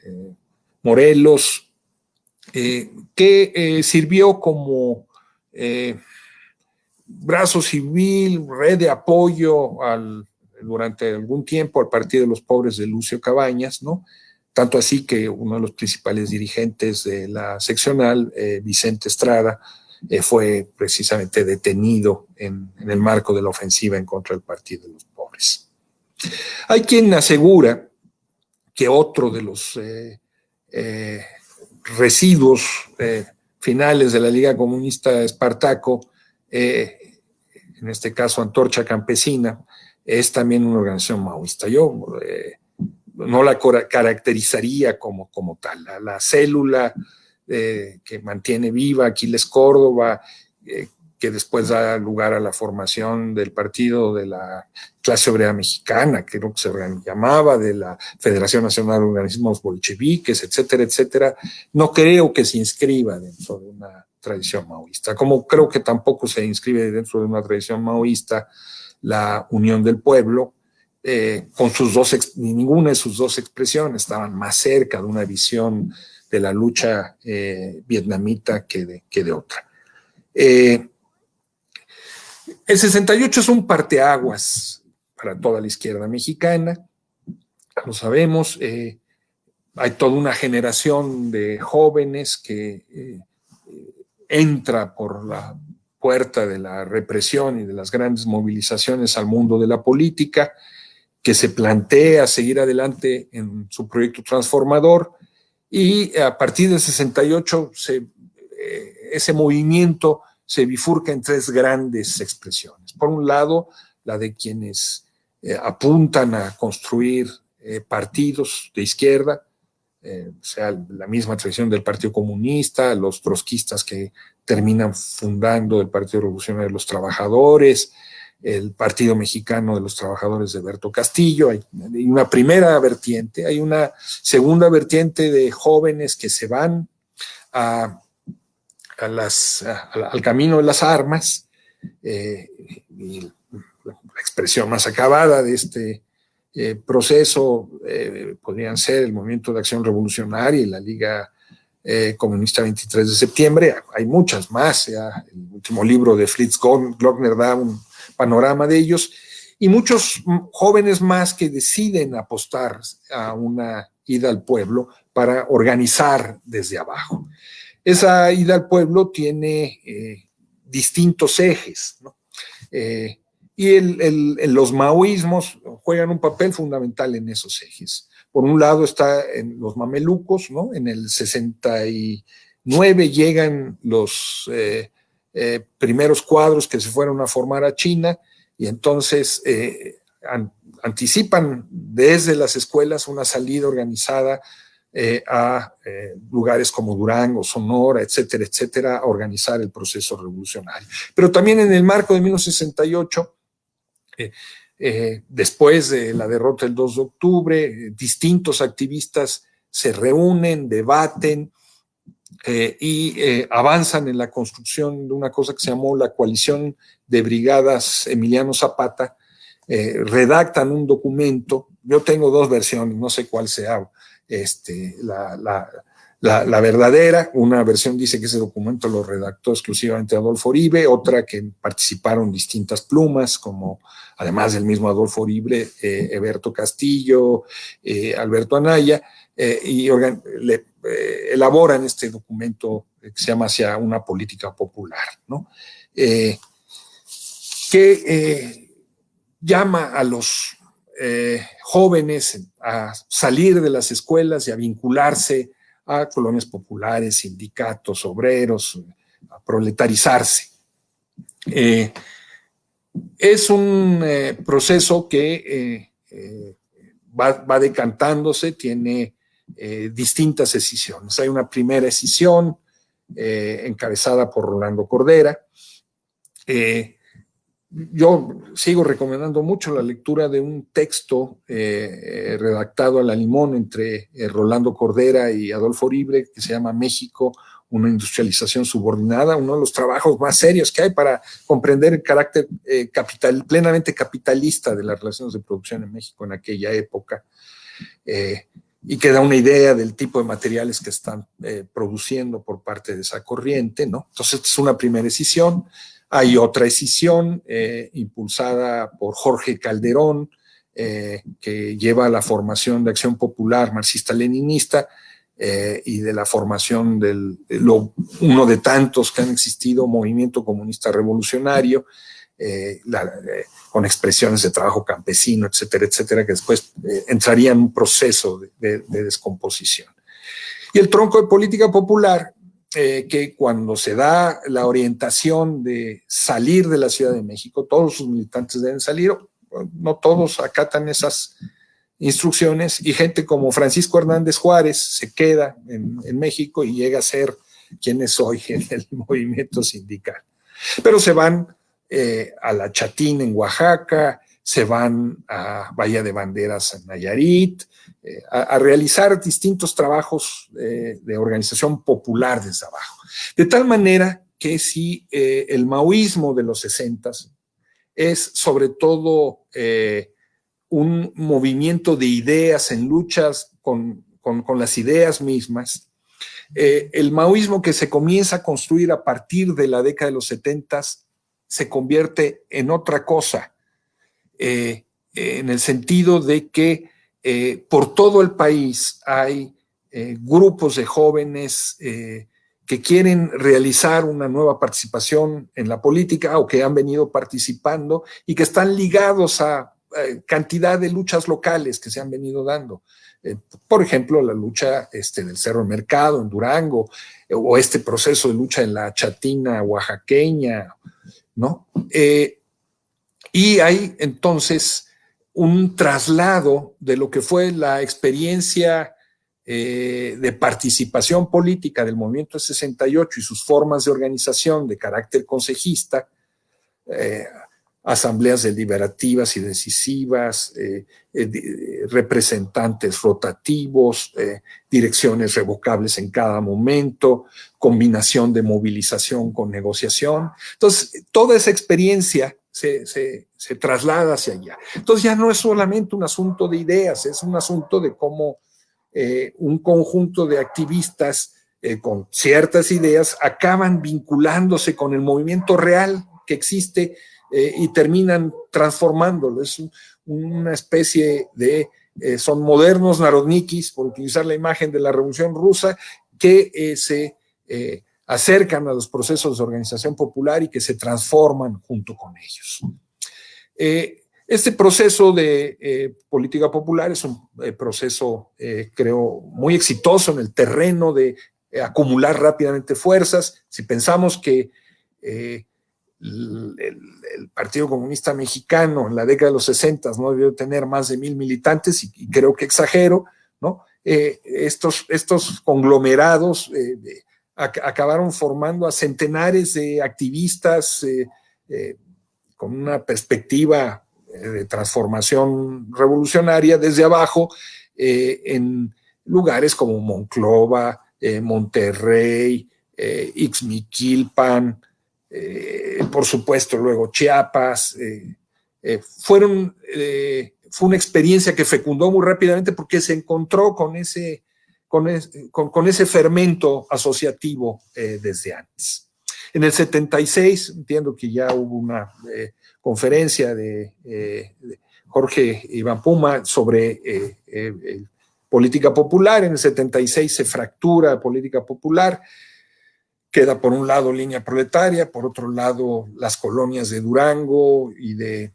Morelos, que sirvió como brazo civil, red de apoyo durante algún tiempo al Partido de los Pobres de Lucio Cabañas, ¿no? tanto así que uno de los principales dirigentes de la seccional, Vicente Estrada, fue precisamente detenido en el marco de la ofensiva en contra del Partido de los Pobres. Hay quien asegura que otro de los residuos finales de la Liga Comunista Espartaco, en este caso Antorcha Campesina, es también una organización maoísta. Yo no la caracterizaría como tal. La célula que mantiene viva Aquiles Córdoba, que después da lugar a la formación del Partido de la Clase Obrera Mexicana, que creo que se llamaba, de la Federación Nacional de Organismos Bolcheviques, etcétera, etcétera, no creo que se inscriba dentro de una tradición maoísta, como creo que tampoco se inscribe dentro de una tradición maoísta la Unión del Pueblo, con sus ninguna de sus dos expresiones estaban más cerca de una visión de la lucha vietnamita que de otra. El 68 es un parteaguas para toda la izquierda mexicana, lo sabemos. Hay toda una generación de jóvenes que entra por la puerta de la represión y de las grandes movilizaciones al mundo de la política, que se plantea seguir adelante en su proyecto transformador, y a partir del 68 ese movimiento se bifurca en tres grandes expresiones. Por un lado, la de quienes apuntan a construir partidos de izquierda, sea la misma tradición del Partido Comunista, los trotskistas que terminan fundando el Partido Revolucionario de los Trabajadores, el Partido Mexicano de los Trabajadores de Berto Castillo. Hay una primera vertiente, hay una segunda vertiente de jóvenes que se van al camino de las armas, y la expresión más acabada de este proceso podrían ser el Movimiento de Acción Revolucionaria y la Liga Comunista 23 de septiembre. Hay muchas más, ya el último libro de Fritz Glockner da un panorama de ellos, y muchos jóvenes más que deciden apostar a una ida al pueblo para organizar desde abajo. Esa ida al pueblo tiene distintos ejes, ¿no? Y los maoísmos juegan un papel fundamental en esos ejes. Por un lado está en los mamelucos, ¿no? En el 69 llegan los primeros cuadros que se fueron a formar a China, y entonces anticipan desde las escuelas una salida organizada a lugares como Durango, Sonora, etcétera, etcétera, a organizar el proceso revolucionario. Pero también en el marco de 1968, después de la derrota del 2 de octubre, distintos activistas se reúnen, debaten y avanzan en la construcción de una cosa que se llamó la Coalición de Brigadas Emiliano Zapata. Redactan un documento. Yo tengo dos versiones, no sé cuál sea la verdadera. Una versión dice que ese documento lo redactó exclusivamente Adolfo Uribe, otra que participaron distintas plumas, como además del mismo Adolfo Uribe, Eberto Castillo, Alberto Anaya, y elaboran este documento que se llama Hacia una política popular, ¿no? Que llama a los jóvenes a salir de las escuelas y a vincularse a colonias populares, sindicatos, obreros, a proletarizarse. Es un proceso que va decantándose, tiene distintas escisiones. Hay una primera escisión encabezada por Rolando Cordera. Yo sigo recomendando mucho la lectura de un texto redactado a la limón entre Rolando Cordera y Adolfo Uribe, que se llama México, una industrialización subordinada, uno de los trabajos más serios que hay para comprender el carácter plenamente capitalista de las relaciones de producción en México en aquella época, y que da una idea del tipo de materiales que están produciendo por parte de esa corriente, ¿no? Entonces, esta es una primera escisión. Hay otra escisión impulsada por Jorge Calderón, que lleva a la formación de Acción Popular marxista-leninista y de la formación uno de tantos que han existido, Movimiento Comunista Revolucionario, con expresiones de trabajo campesino, etcétera, etcétera, que después entraría en un proceso de descomposición. Y el tronco de política popular, que cuando se da la orientación de salir de la Ciudad de México, todos sus militantes deben salir, no todos acatan esas instrucciones, y gente como Francisco Hernández Juárez se queda en México y llega a ser quien es hoy el movimiento sindical. Pero se van a La Chatina en Oaxaca, se van a Bahía de Banderas en Nayarit, a realizar distintos trabajos de organización popular desde abajo. De tal manera que si el maoísmo de los 60s es sobre todo un movimiento de ideas en luchas con las ideas mismas, el maoísmo que se comienza a construir a partir de la década de los 70s se convierte en otra cosa, en el sentido de que por todo el país hay grupos de jóvenes que quieren realizar una nueva participación en la política o que han venido participando y que están ligados a cantidad de luchas locales que se han venido dando. Por ejemplo, la lucha del Cerro del Mercado en Durango, o este proceso de lucha en la Chatina oaxaqueña, ¿no? Y hay entonces un traslado de lo que fue la experiencia de participación política del movimiento 68 y sus formas de organización de carácter consejista, asambleas deliberativas y decisivas, representantes rotativos, direcciones revocables en cada momento, combinación de movilización con negociación. Entonces, toda esa experiencia se traslada hacia allá. Entonces ya no es solamente un asunto de ideas, es un asunto de cómo un conjunto de activistas con ciertas ideas acaban vinculándose con el movimiento real que existe y terminan transformándolo. Es una especie de, son modernos narodnikis, por utilizar la imagen de la Revolución Rusa, que se acercan a los procesos de organización popular y que se transforman junto con ellos. Este proceso de política popular es un proceso, creo, muy exitoso en el terreno de acumular rápidamente fuerzas. Si pensamos que el Partido Comunista Mexicano en la década de los 60 no debió tener más de 1,000 militantes, y creo que exagero, ¿no? Estos conglomerados acabaron formando a centenares de activistas con una perspectiva de transformación revolucionaria desde abajo, en lugares como Monclova, Monterrey, Ixmiquilpan, por supuesto luego Chiapas. Fue una experiencia que fecundó muy rápidamente porque se encontró con ese fermento asociativo desde antes. En el 76, entiendo que ya hubo una conferencia de Jorge Iván Puma sobre política popular. En el 76 se fractura política popular. Queda por un lado Línea Proletaria, por otro lado las colonias de Durango y de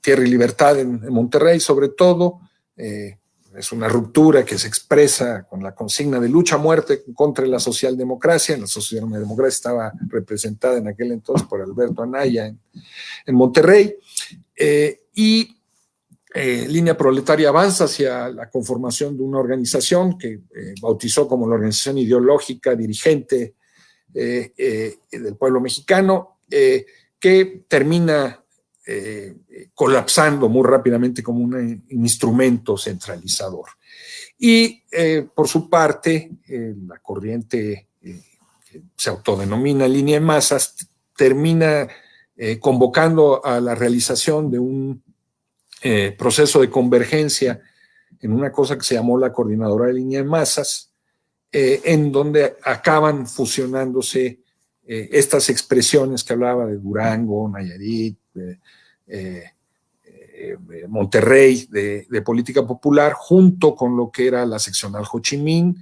Tierra y Libertad en Monterrey, sobre todo. Es una ruptura que se expresa con la consigna de lucha a muerte contra la socialdemocracia. La socialdemocracia estaba representada en aquel entonces por Alberto Anaya en Monterrey. Línea Proletaria avanza hacia la conformación de una organización que bautizó como la organización ideológica dirigente del pueblo mexicano, que termina colapsando muy rápidamente como un instrumento centralizador. Y por su parte, la corriente que se autodenomina Línea de Masas termina convocando a la realización de un proceso de convergencia en una cosa que se llamó la Coordinadora de Línea de Masas, en donde acaban fusionándose estas expresiones que hablaba de Durango, Nayarit, Monterrey de política popular, junto con lo que era la seccional Ho Chi Minh,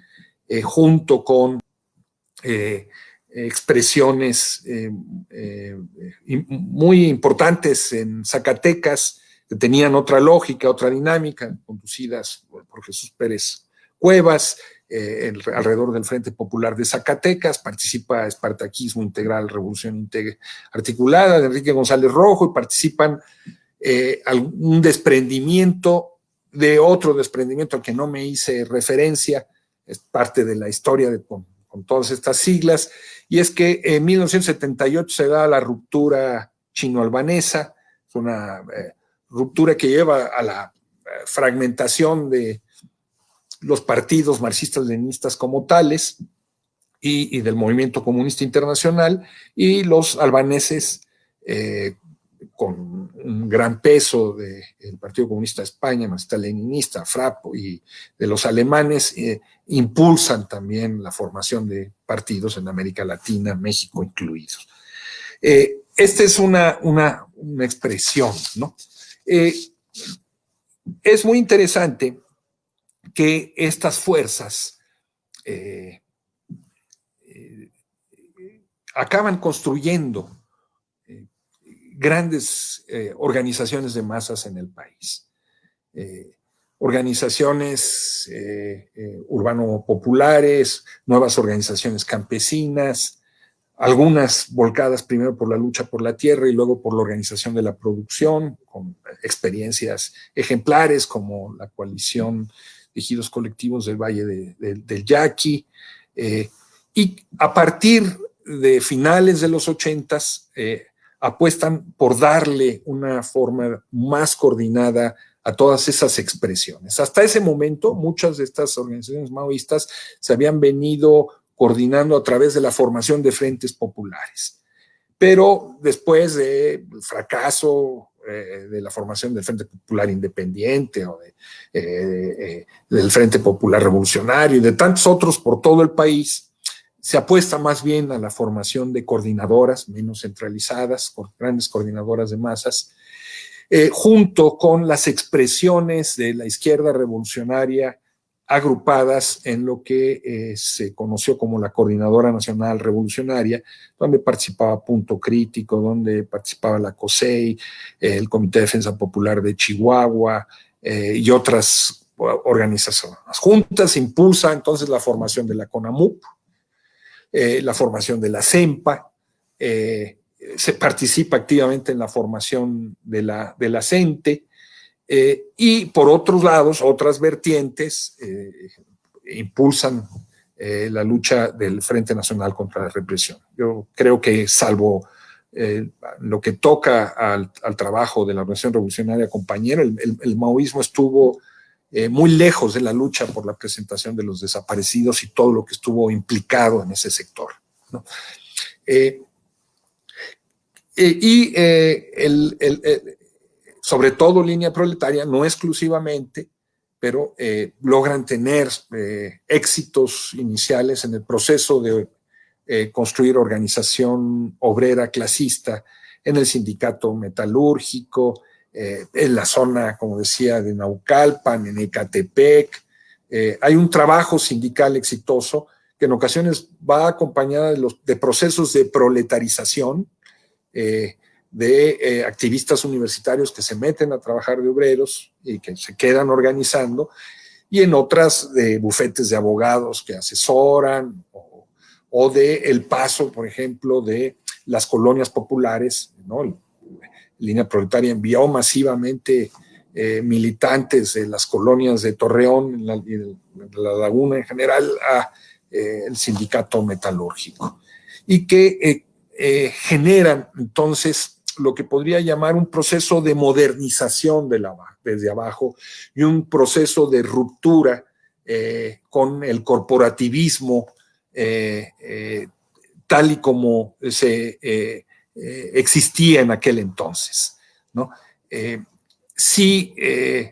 junto con expresiones muy importantes en Zacatecas, que tenían otra lógica, otra dinámica, conducidas por Jesús Pérez Cuevas, alrededor del Frente Popular de Zacatecas. Participa Espartaquismo Integral, Revolución Articulada de Enrique González Rojo, y participan un desprendimiento de otro desprendimiento al que no me hice referencia, es parte de la historia con todas estas siglas, y es que en 1978 se da la ruptura chino-albanesa, es una ruptura que lleva a la fragmentación de los partidos marxistas-leninistas como tales y del movimiento comunista internacional, y los albaneses con un gran peso del Partido Comunista de España, marxista-leninista, FRAPO, y de los alemanes, impulsan también la formación de partidos en América Latina, México incluidos. Esta es una expresión, ¿no? Es muy interesante que estas fuerzas acaban construyendo grandes organizaciones de masas en el país. Organizaciones urbano-populares, nuevas organizaciones campesinas, algunas volcadas primero por la lucha por la tierra y luego por la organización de la producción, con experiencias ejemplares como la coalición de ejidos colectivos del Valle del Yaqui, y a partir de finales de los 80s apuestan por darle una forma más coordinada a todas esas expresiones. Hasta ese momento, muchas de estas organizaciones maoístas se habían venido coordinando a través de la formación de frentes populares. Pero después del fracaso de la formación del Frente Popular Independiente o del Frente Popular Revolucionario y de tantos otros por todo el país, se apuesta más bien a la formación de coordinadoras menos centralizadas, con grandes coordinadoras de masas, junto con las expresiones de la izquierda revolucionaria agrupadas en lo que se conoció como la Coordinadora Nacional Revolucionaria, donde participaba Punto Crítico, donde participaba la COSEI, el Comité de Defensa Popular de Chihuahua y otras organizaciones. Las juntas impulsa entonces la formación de la CONAMUP, la formación de la CEMPA, se participa activamente en la formación de la CENTE, y por otros lados, otras vertientes impulsan la lucha del Frente Nacional contra la Represión. Yo creo que salvo lo que toca al trabajo de la Organización Revolucionaria Compañera, el maoísmo estuvo muy lejos de la lucha por la presentación de los desaparecidos y todo lo que estuvo implicado en ese sector, ¿no? Sobre todo Línea Proletaria, no exclusivamente, pero logran tener éxitos iniciales en el proceso de construir organización obrera clasista en el sindicato metalúrgico, en la zona, como decía, de Naucalpan, en Ecatepec. Hay un trabajo sindical exitoso que en ocasiones va acompañada de procesos de proletarización, de activistas universitarios que se meten a trabajar de obreros y que se quedan organizando, y en otras de bufetes de abogados que asesoran, o de el paso, por ejemplo, de las colonias populares, ¿no? Línea Proletaria envió masivamente militantes de las colonias de Torreón y de la Laguna en general a el sindicato metalúrgico, y que generan entonces lo que podría llamar un proceso de modernización desde abajo y un proceso de ruptura con el corporativismo tal y como se existía en aquel entonces, ¿no? Sí,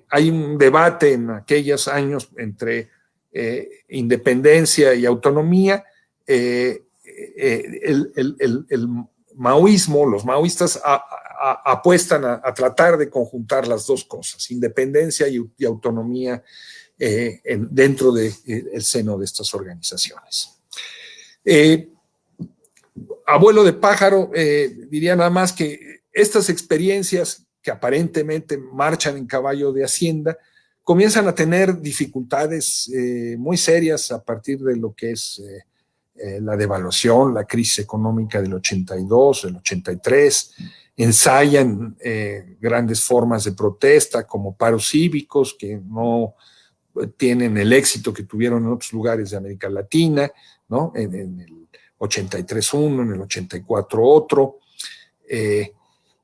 hay un debate en aquellos años entre independencia y autonomía. El maoísmo, los maoístas apuestan a tratar de conjuntar las dos cosas, independencia y autonomía dentro del seno de estas organizaciones. Abuelo de pájaro, diría nada más que estas experiencias que aparentemente marchan en caballo de Hacienda comienzan a tener dificultades muy serias a partir de lo que es la devaluación, la crisis económica del 82, del 83, ensayan grandes formas de protesta como paros cívicos que no tienen el éxito que tuvieron en otros lugares de América Latina, ¿no? En el 83 uno, en el 84 otro,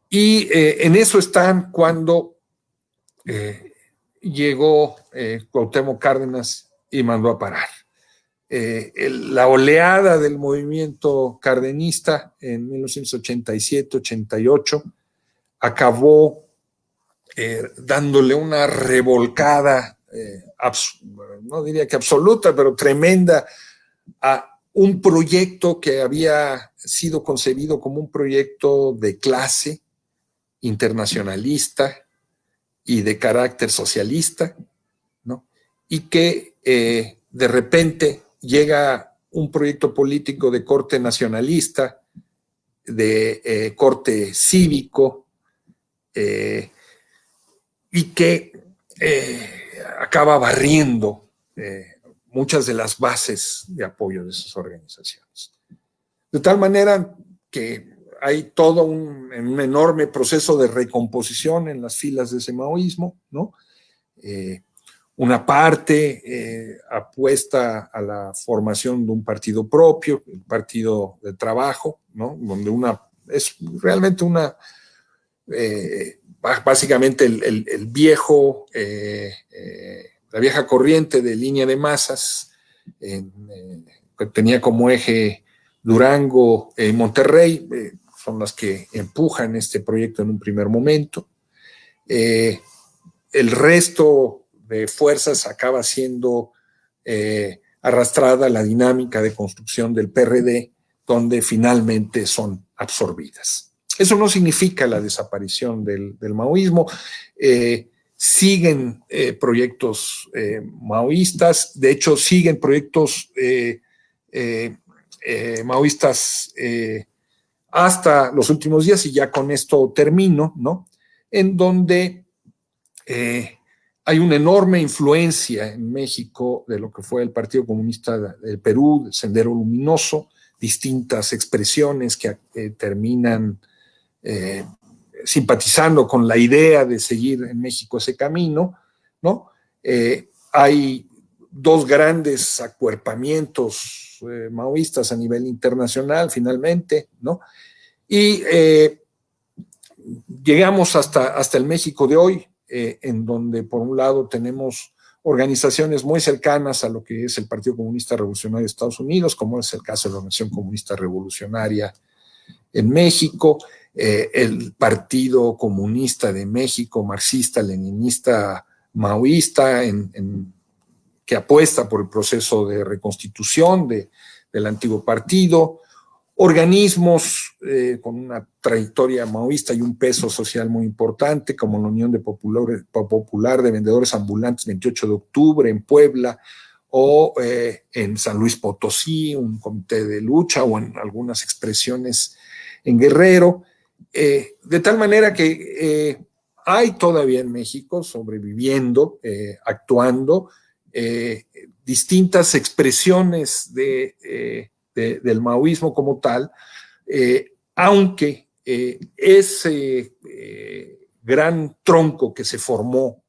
y en eso están cuando llegó Cuauhtémoc Cárdenas y mandó a parar. La oleada del movimiento cardenista en 1987-88 acabó dándole una revolcada, no diría que absoluta, pero tremenda, a un proyecto que había sido concebido como un proyecto de clase, internacionalista y de carácter socialista, ¿no? Y que de repente llega un proyecto político de corte nacionalista, de corte cívico, y que acaba barriendo muchas de las bases de apoyo de esas organizaciones. De tal manera que hay todo un enorme proceso de recomposición en las filas de ese maoísmo, ¿no? Una parte apuesta a la formación de un partido propio, el Partido de Trabajo, ¿no? Donde es realmente básicamente el viejo, la vieja corriente de línea de masas, que tenía como eje Durango y Monterrey, son las que empujan este proyecto en un primer momento. El resto de fuerzas acaba siendo arrastrada a la dinámica de construcción del PRD, donde finalmente son absorbidas. Eso no significa la desaparición del maoísmo. Siguen proyectos maoístas, de hecho siguen proyectos maoístas hasta los últimos días, y ya con esto termino, ¿no? En donde hay una enorme influencia en México de lo que fue el Partido Comunista del Perú, el Sendero Luminoso, distintas expresiones que terminan simpatizando con la idea de seguir en México ese camino, ¿no? Hay dos grandes acuerpamientos maoístas a nivel internacional, finalmente, ¿no? Y llegamos hasta el México de hoy, en donde por un lado tenemos organizaciones muy cercanas a lo que es el Partido Comunista Revolucionario de Estados Unidos, como es el caso de la Organización Comunista Revolucionaria en México, el Partido Comunista de México, marxista, leninista, maoísta, que apuesta por el proceso de reconstitución del antiguo partido, organismos con una trayectoria maoísta y un peso social muy importante, como la Unión Popular de Vendedores Ambulantes 28 de octubre en Puebla, o en San Luis Potosí, un comité de lucha, o en algunas expresiones en Guerrero, de tal manera que hay todavía en México, sobreviviendo, actuando, distintas expresiones del maoísmo como tal, aunque ese gran tronco que se formó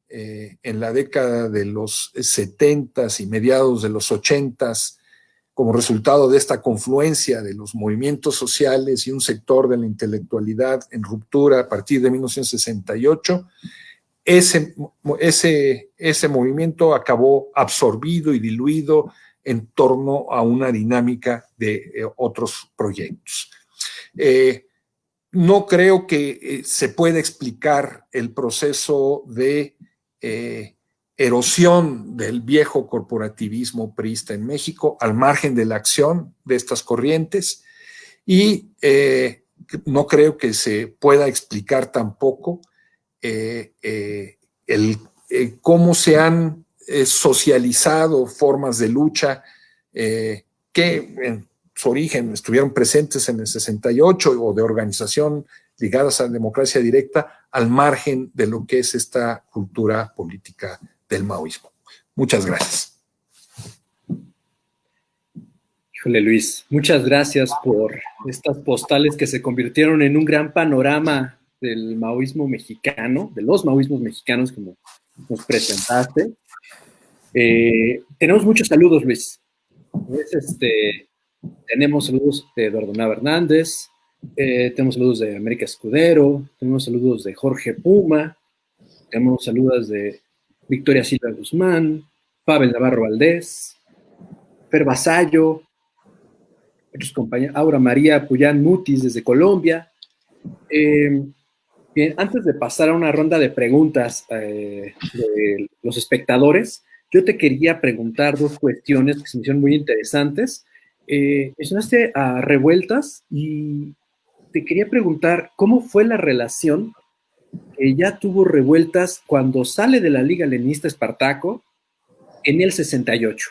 en la década de los 70s y mediados de los 80s, como resultado de esta confluencia de los movimientos sociales y un sector de la intelectualidad en ruptura a partir de 1968, ese movimiento acabó absorbido y diluido en torno a una dinámica de otros proyectos. No creo que se pueda explicar el proceso de erosión del viejo corporativismo priista en México al margen de la acción de estas corrientes, y no creo que se pueda explicar tampoco cómo se han socializado formas de lucha que en su origen estuvieron presentes en el 68 o de organización ligadas a la democracia directa al margen de lo que es esta cultura política del maoísmo. Muchas gracias. Híjole, Luis, muchas gracias por estas postales que se convirtieron en un gran panorama del maoísmo mexicano, de los maoísmos mexicanos como nos presentaste. Tenemos muchos saludos, Luis. Tenemos saludos de Eduardo Nava Hernández, tenemos saludos de América Escudero, tenemos saludos de Jorge Puma, tenemos saludos de Victoria Silva Guzmán, Pavel Navarro Valdés, Fer Vasallo, otros compañeros, Aura María Puyán Mutis desde Colombia. Bien, antes de pasar a una ronda de preguntas de los espectadores, yo te quería preguntar dos cuestiones que se me hicieron muy interesantes. Mencionaste a Revueltas y te quería preguntar cómo fue la relación que ya tuvo Revueltas cuando sale de la Liga Leninista Espartaco en el 68.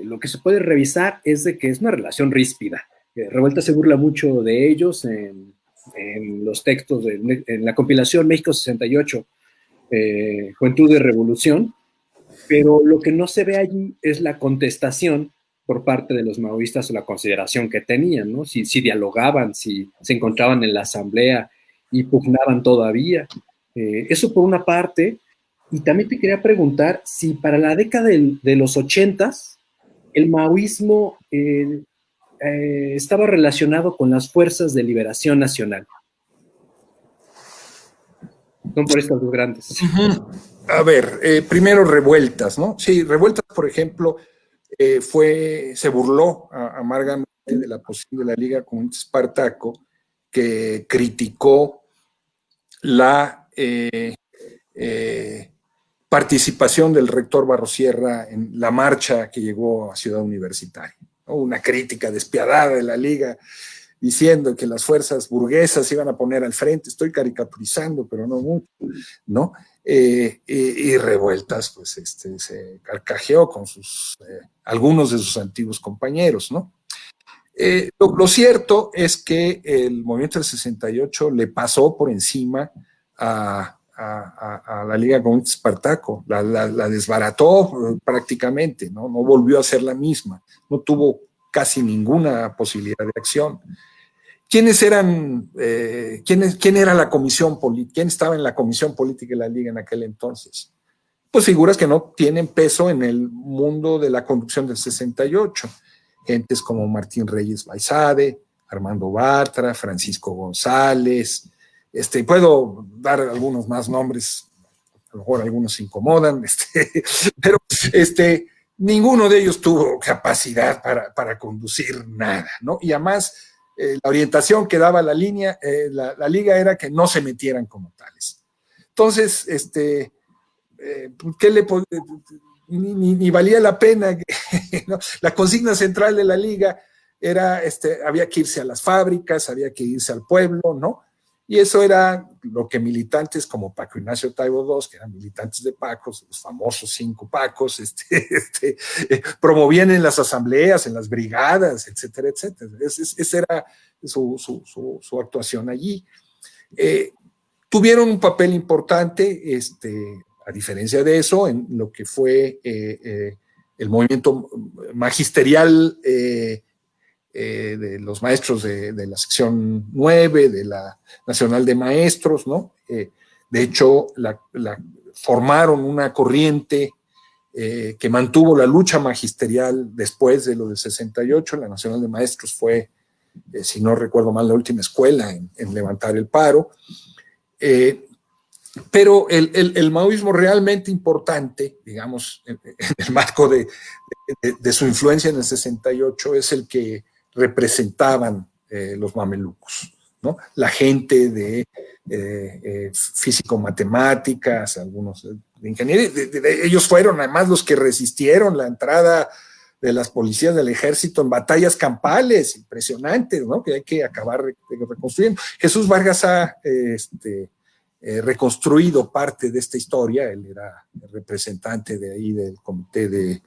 Lo que se puede revisar es de que es una relación ríspida. Revueltas se burla mucho de ellos en los textos, en la compilación México 68, Juventud de Revolución, pero lo que no se ve allí es la contestación por parte de los maoístas o la consideración que tenían, ¿no? Si dialogaban, si se encontraban en la asamblea y pugnaban todavía. Eso por una parte. Y también te quería preguntar si para la década de los 80s el maoísmo estaba relacionado con las fuerzas de liberación nacional. Son por estas dos grandes. A ver, primero Revueltas, ¿no? Sí, Revueltas, por ejemplo, se burló amargamente de la posición de la Liga Comunista Espartaco, que criticó la participación del rector Barrosierra en la marcha que llegó a Ciudad Universitaria, ¿no? Una crítica despiadada de la Liga, diciendo que las fuerzas burguesas se iban a poner al frente. Estoy caricaturizando, pero no mucho, ¿no? Y Revueltas, pues, se carcajeó con algunos de sus antiguos compañeros, ¿no? Lo cierto es que el movimiento del 68 le pasó por encima a la Liga Comunista Espartaco, la desbarató prácticamente, ¿no? No volvió a ser la misma, no tuvo casi ninguna posibilidad de acción. ¿Quiénes eran, quién era la comisión política? ¿Quién estaba en la comisión política de la Liga en aquel entonces? Pues figuras que no tienen peso en el mundo de la conducción del 68. Gentes como Martín Reyes Baizade, Armando Bartra, Francisco González. Puedo dar algunos más nombres, a lo mejor algunos incomodan, pero ninguno de ellos tuvo capacidad para conducir nada, ¿no? Y además, la orientación que daba la Liga era que no se metieran como tales. Entonces, ¿qué le ni valía la pena? ¿No? La consigna central de la Liga era, había que irse a las fábricas, había que irse al pueblo, ¿no? Y eso era lo que militantes como Paco Ignacio Taibo II, que eran militantes de Pacos, los famosos 5 Pacos, promovían en las asambleas, en las brigadas, etcétera, etcétera. Esa era su actuación allí. Tuvieron un papel importante, a diferencia de eso, en lo que fue el movimiento magisterial de los maestros de la sección 9, de la Nacional de Maestros, ¿no? De hecho, formaron una corriente que mantuvo la lucha magisterial después de lo del 68. La Nacional de Maestros fue, si no recuerdo mal, la última escuela en levantar el paro. Pero el maoísmo realmente importante, digamos, en el marco de su influencia en el 68, es el que representaban los mamelucos, ¿no? La gente de físico-matemáticas, algunos de ingeniería, ellos fueron además los que resistieron la entrada de las policías del ejército en batallas campales impresionantes, ¿no? Que hay que acabar reconstruyendo. Jesús Vargas ha reconstruido parte de esta historia. Él era el representante de ahí del Comité de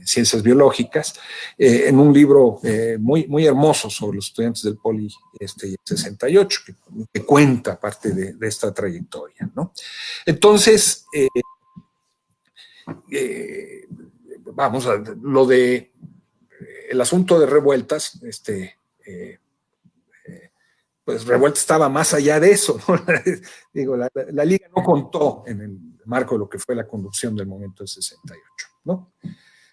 Ciencias Biológicas, en un libro muy, muy hermoso sobre los estudiantes del Poli 68, que cuenta parte de esta trayectoria, ¿no? Entonces, vamos a lo de el asunto de Revueltas, pues Revuelta estaba más allá de eso, ¿no? Digo, la Liga no contó en el marco de lo que fue la conducción del movimiento del 68, ¿no?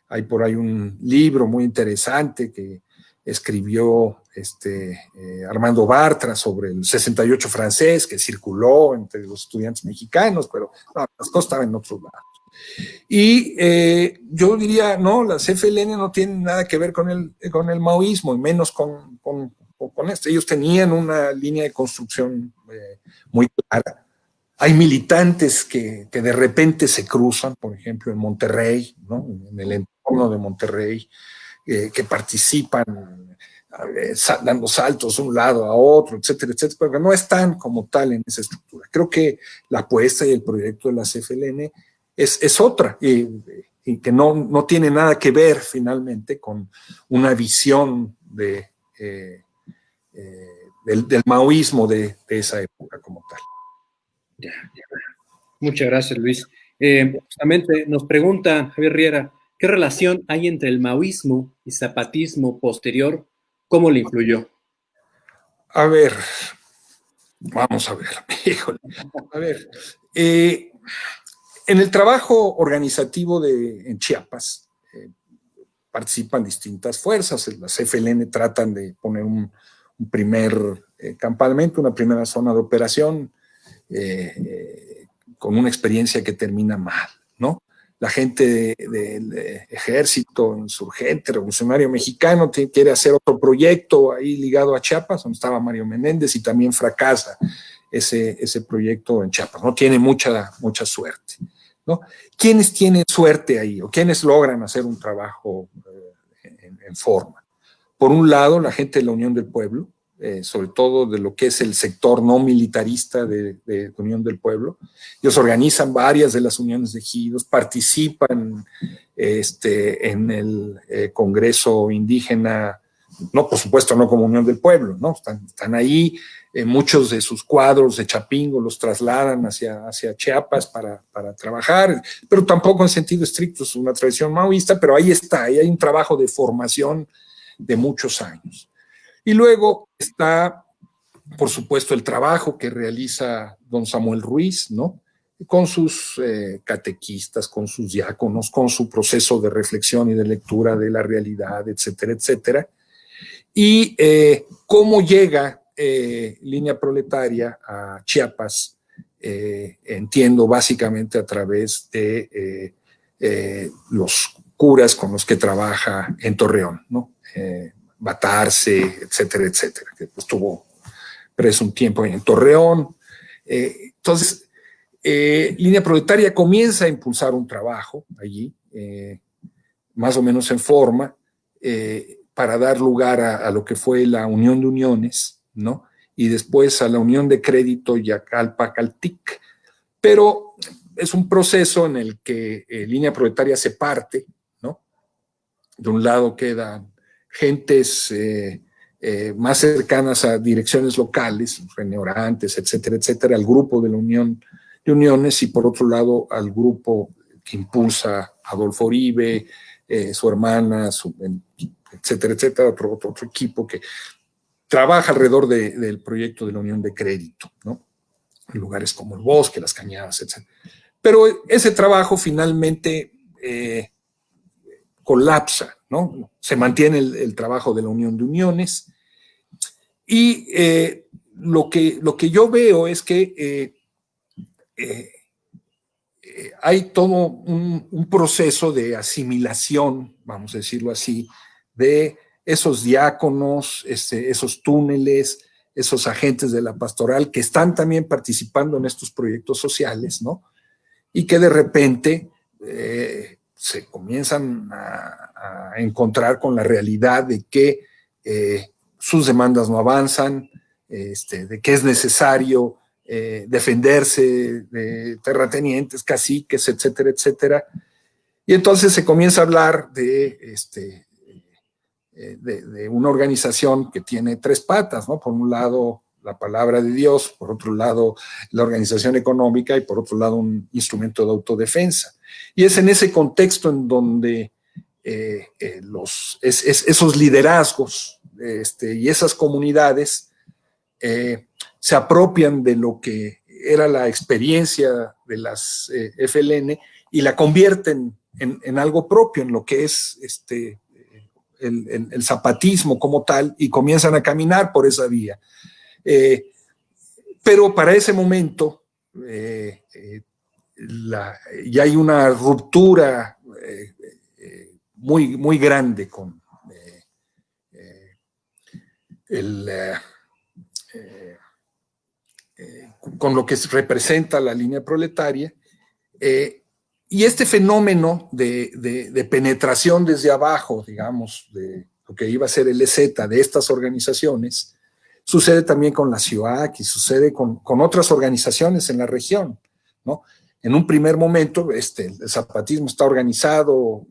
Hay por ahí un libro muy interesante que escribió Armando Bartra sobre el 68 francés, que circuló entre los estudiantes mexicanos, pero no, las cosas estaban en otros lados. Y yo diría, no, las FLN no tienen nada que ver con el maoísmo, y menos con esto. Ellos tenían una línea de construcción muy clara. Hay militantes que de repente se cruzan, por ejemplo, en Monterrey, ¿no? En el entorno de Monterrey, que participan dando saltos de un lado a otro, etcétera, etcétera, pero no están como tal en esa estructura. Creo que la apuesta y el proyecto de las FLN es otra, y que no tiene nada que ver finalmente con una visión del maoísmo de esa época como tal. Ya. Muchas gracias, Luis. Justamente nos pregunta Javier Riera, ¿qué relación hay entre el maoísmo y zapatismo posterior? ¿Cómo le influyó? A ver, vamos a ver. Híjole. A ver, en el trabajo organizativo en Chiapas participan distintas fuerzas. Las FLN tratan de poner un primer campamento, una primera zona de operación, con una experiencia que termina mal, ¿no? La gente del ejército insurgente, revolucionario mexicano, quiere hacer otro proyecto ahí ligado a Chiapas, donde estaba Mario Menéndez, y también fracasa ese proyecto en Chiapas. No tiene mucha suerte, ¿no? ¿Quiénes tienen suerte ahí o quiénes logran hacer un trabajo en forma? Por un lado, la gente de la Unión del Pueblo, sobre todo de lo que es el sector no militarista de Unión del Pueblo. Ellos organizan varias de las uniones de ejidos, participan en el Congreso Indígena, no, por supuesto, no como Unión del Pueblo, ¿no? Están ahí, muchos de sus cuadros de Chapingo los trasladan hacia Chiapas para trabajar, pero tampoco en sentido estricto es una tradición maoísta, pero ahí está, ahí hay un trabajo de formación de muchos años. Y luego está, por supuesto, el trabajo que realiza don Samuel Ruiz, ¿no? Con sus catequistas, con sus diáconos, con su proceso de reflexión y de lectura de la realidad, etcétera, etcétera. Y cómo llega Línea Proletaria a Chiapas, entiendo básicamente a través de los curas con los que trabaja en Torreón, ¿no? Batarse, etcétera, etcétera, que estuvo preso un tiempo en Torreón. Entonces, Línea Proletaria comienza a impulsar un trabajo allí, más o menos en forma, para dar lugar a lo que fue la Unión de Uniones, ¿no? Y después a la Unión de Crédito Yacalpa-Caltic. Pero es un proceso en el que Línea Proletaria se parte, ¿no? De un lado quedan gentes más cercanas a direcciones locales, René Orantes, etcétera, etcétera, al grupo de la Unión de Uniones, y por otro lado al grupo que impulsa Adolfo Uribe, su hermana, etcétera, etcétera, otro equipo que trabaja alrededor del proyecto de la Unión de Crédito, ¿no? En lugares como el Bosque, las Cañadas, etcétera. Pero ese trabajo finalmente colapsa, ¿no? Se mantiene el trabajo de la Unión de Uniones, y lo que yo veo es que hay todo un proceso de asimilación, vamos a decirlo así, de esos diáconos, esos túneles, esos agentes de la pastoral que están también participando en estos proyectos sociales, ¿no? Y que de repente se comienzan a encontrar con la realidad de que sus demandas no avanzan, de que es necesario defenderse de terratenientes, caciques, etcétera, etcétera. Y entonces se comienza a hablar de una organización que tiene tres patas, ¿no? Por un lado, la palabra de Dios, por otro lado, la organización económica y por otro lado, un instrumento de autodefensa. Y es en ese contexto en donde esos liderazgos y esas comunidades se apropian de lo que era la experiencia de las FLN y la convierten en algo propio, en lo que es el zapatismo como tal, y comienzan a caminar por esa vía. Pero para ese momento ya hay una ruptura muy, muy grande con con lo que representa la línea proletaria, y este fenómeno de penetración desde abajo, digamos, de lo que iba a ser el EZ de estas organizaciones, sucede también con la CIOAC y sucede con otras organizaciones en la región, ¿no? En un primer momento, el zapatismo está organizado,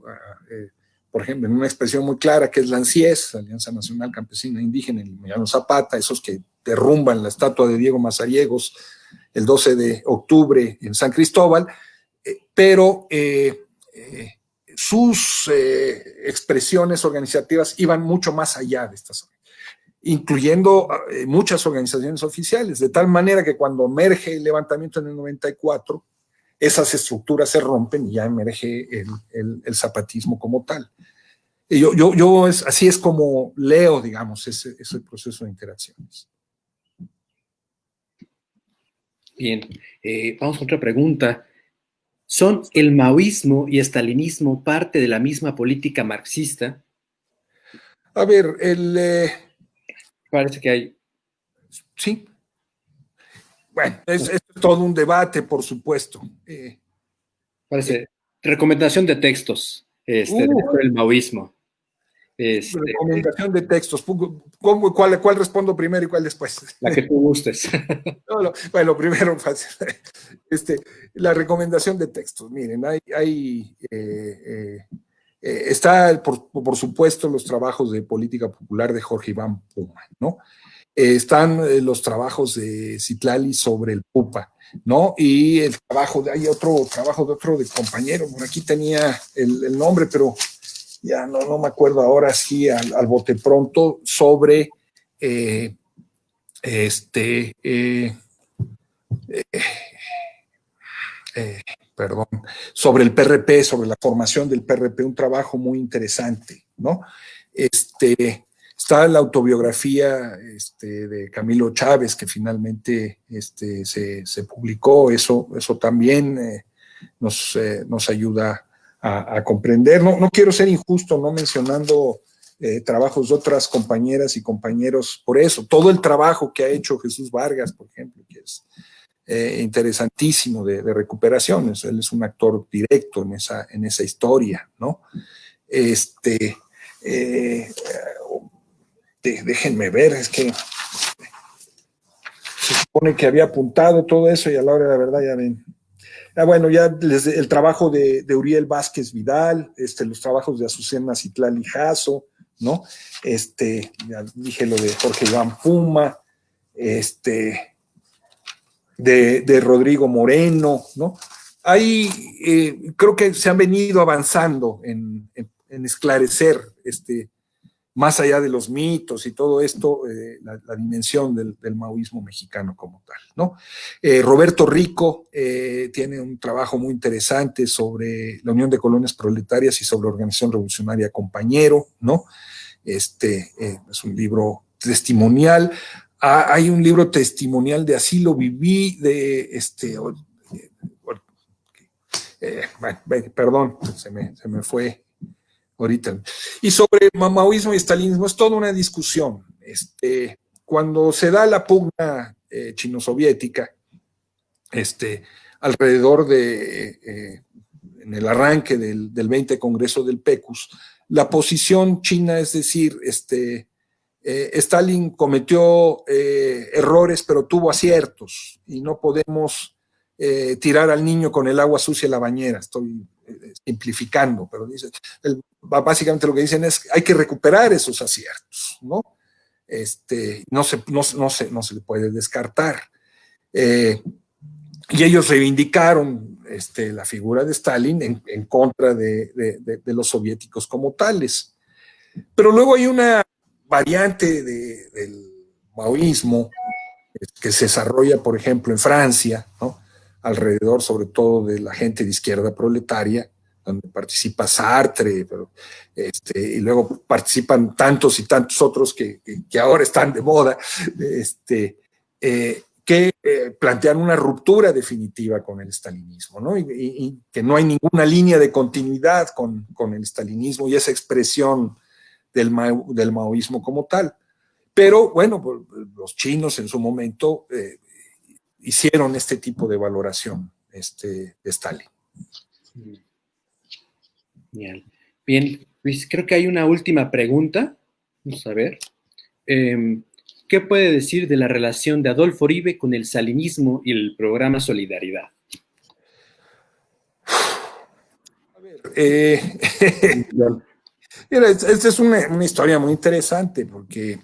por ejemplo, en una expresión muy clara que es la ANSIES, Alianza Nacional Campesina Indígena, en Emiliano Zapata, esos que derrumban la estatua de Diego Mazariegos el 12 de octubre en San Cristóbal, pero sus expresiones organizativas iban mucho más allá de estas, incluyendo muchas organizaciones oficiales, de tal manera que cuando emerge el levantamiento en el 94, esas estructuras se rompen y ya emerge el zapatismo como tal. Y así es como leo, digamos, ese proceso de interacciones. Bien, vamos a otra pregunta. ¿Son el maoísmo y estalinismo parte de la misma política marxista? A ver, Parece que hay. sí. Bueno, es todo un debate, por supuesto. Parece. Recomendación de textos dentro del maoísmo. Recomendación de textos. ¿Cuál respondo primero y cuál después? La que tú gustes. Bueno, primero, la recomendación de textos. Miren, está, por supuesto, los trabajos de política popular de Jorge Iván Puma, ¿no? Están los trabajos de Citlali sobre el Pupa, ¿no? Y hay otro trabajo de compañero, por aquí tenía el nombre, pero ya no me acuerdo ahora sí al bote pronto, sobre perdón, sobre el PRP, sobre la formación del PRP, un trabajo muy interesante, ¿no? Está la autobiografía de Camilo Chávez, que finalmente se publicó, eso también nos ayuda a comprender. No quiero ser injusto no mencionando trabajos de otras compañeras y compañeros por eso. Todo el trabajo que ha hecho Jesús Vargas, por ejemplo, que es interesantísimo de recuperaciones. Él es un actor directo en esa historia, ¿no? Déjenme ver, es que se supone que había apuntado todo eso y a la hora de la verdad ya ven. Bueno, ya el trabajo de Uriel Vázquez Vidal, los trabajos de Azucena Citlali Jasso, ¿no? Ya dije lo de Jorge Iván Puma, de Rodrigo Moreno, ¿no? Ahí creo que se han venido avanzando en esclarecer más allá de los mitos y todo esto, la dimensión del maoísmo mexicano como tal, ¿no? Roberto Rico tiene un trabajo muy interesante sobre la Unión de Colonias Proletarias y sobre la Organización Revolucionaria Compañero, ¿no? Es un libro testimonial. Hay un libro testimonial de Así lo viví, perdón, se me fue ahorita. Y sobre maoísmo y estalinismo es toda una discusión. Cuando se da la pugna chino-soviética, alrededor de en el arranque del 20 Congreso del PECUS, la posición china es decir, Stalin cometió errores, pero tuvo aciertos, y no podemos tirar al niño con el agua sucia en la bañera. Estoy simplificando, pero dice, básicamente lo que dicen es que hay que recuperar esos aciertos, ¿no? No se le puede descartar. Y ellos reivindicaron la figura de Stalin en contra de los soviéticos como tales. Pero luego hay una variante del maoísmo que se desarrolla, por ejemplo, en Francia, ¿no? Alrededor sobre todo de la gente de izquierda proletaria, donde participa Sartre, pero, y luego participan tantos y tantos otros que ahora están de moda, que plantean una ruptura definitiva con el stalinismo, ¿no? Y que no hay ninguna línea de continuidad con el stalinismo y esa expresión del maoísmo como tal. Pero bueno, los chinos en su momento hicieron este tipo de valoración de Stalin. Bien. Bien, Luis, creo que hay una última pregunta. Vamos a ver. ¿Qué puede decir de la relación de Adolfo Uribe con el stalinismo y el programa Solidaridad? A ver, mira, esta es una historia muy interesante porque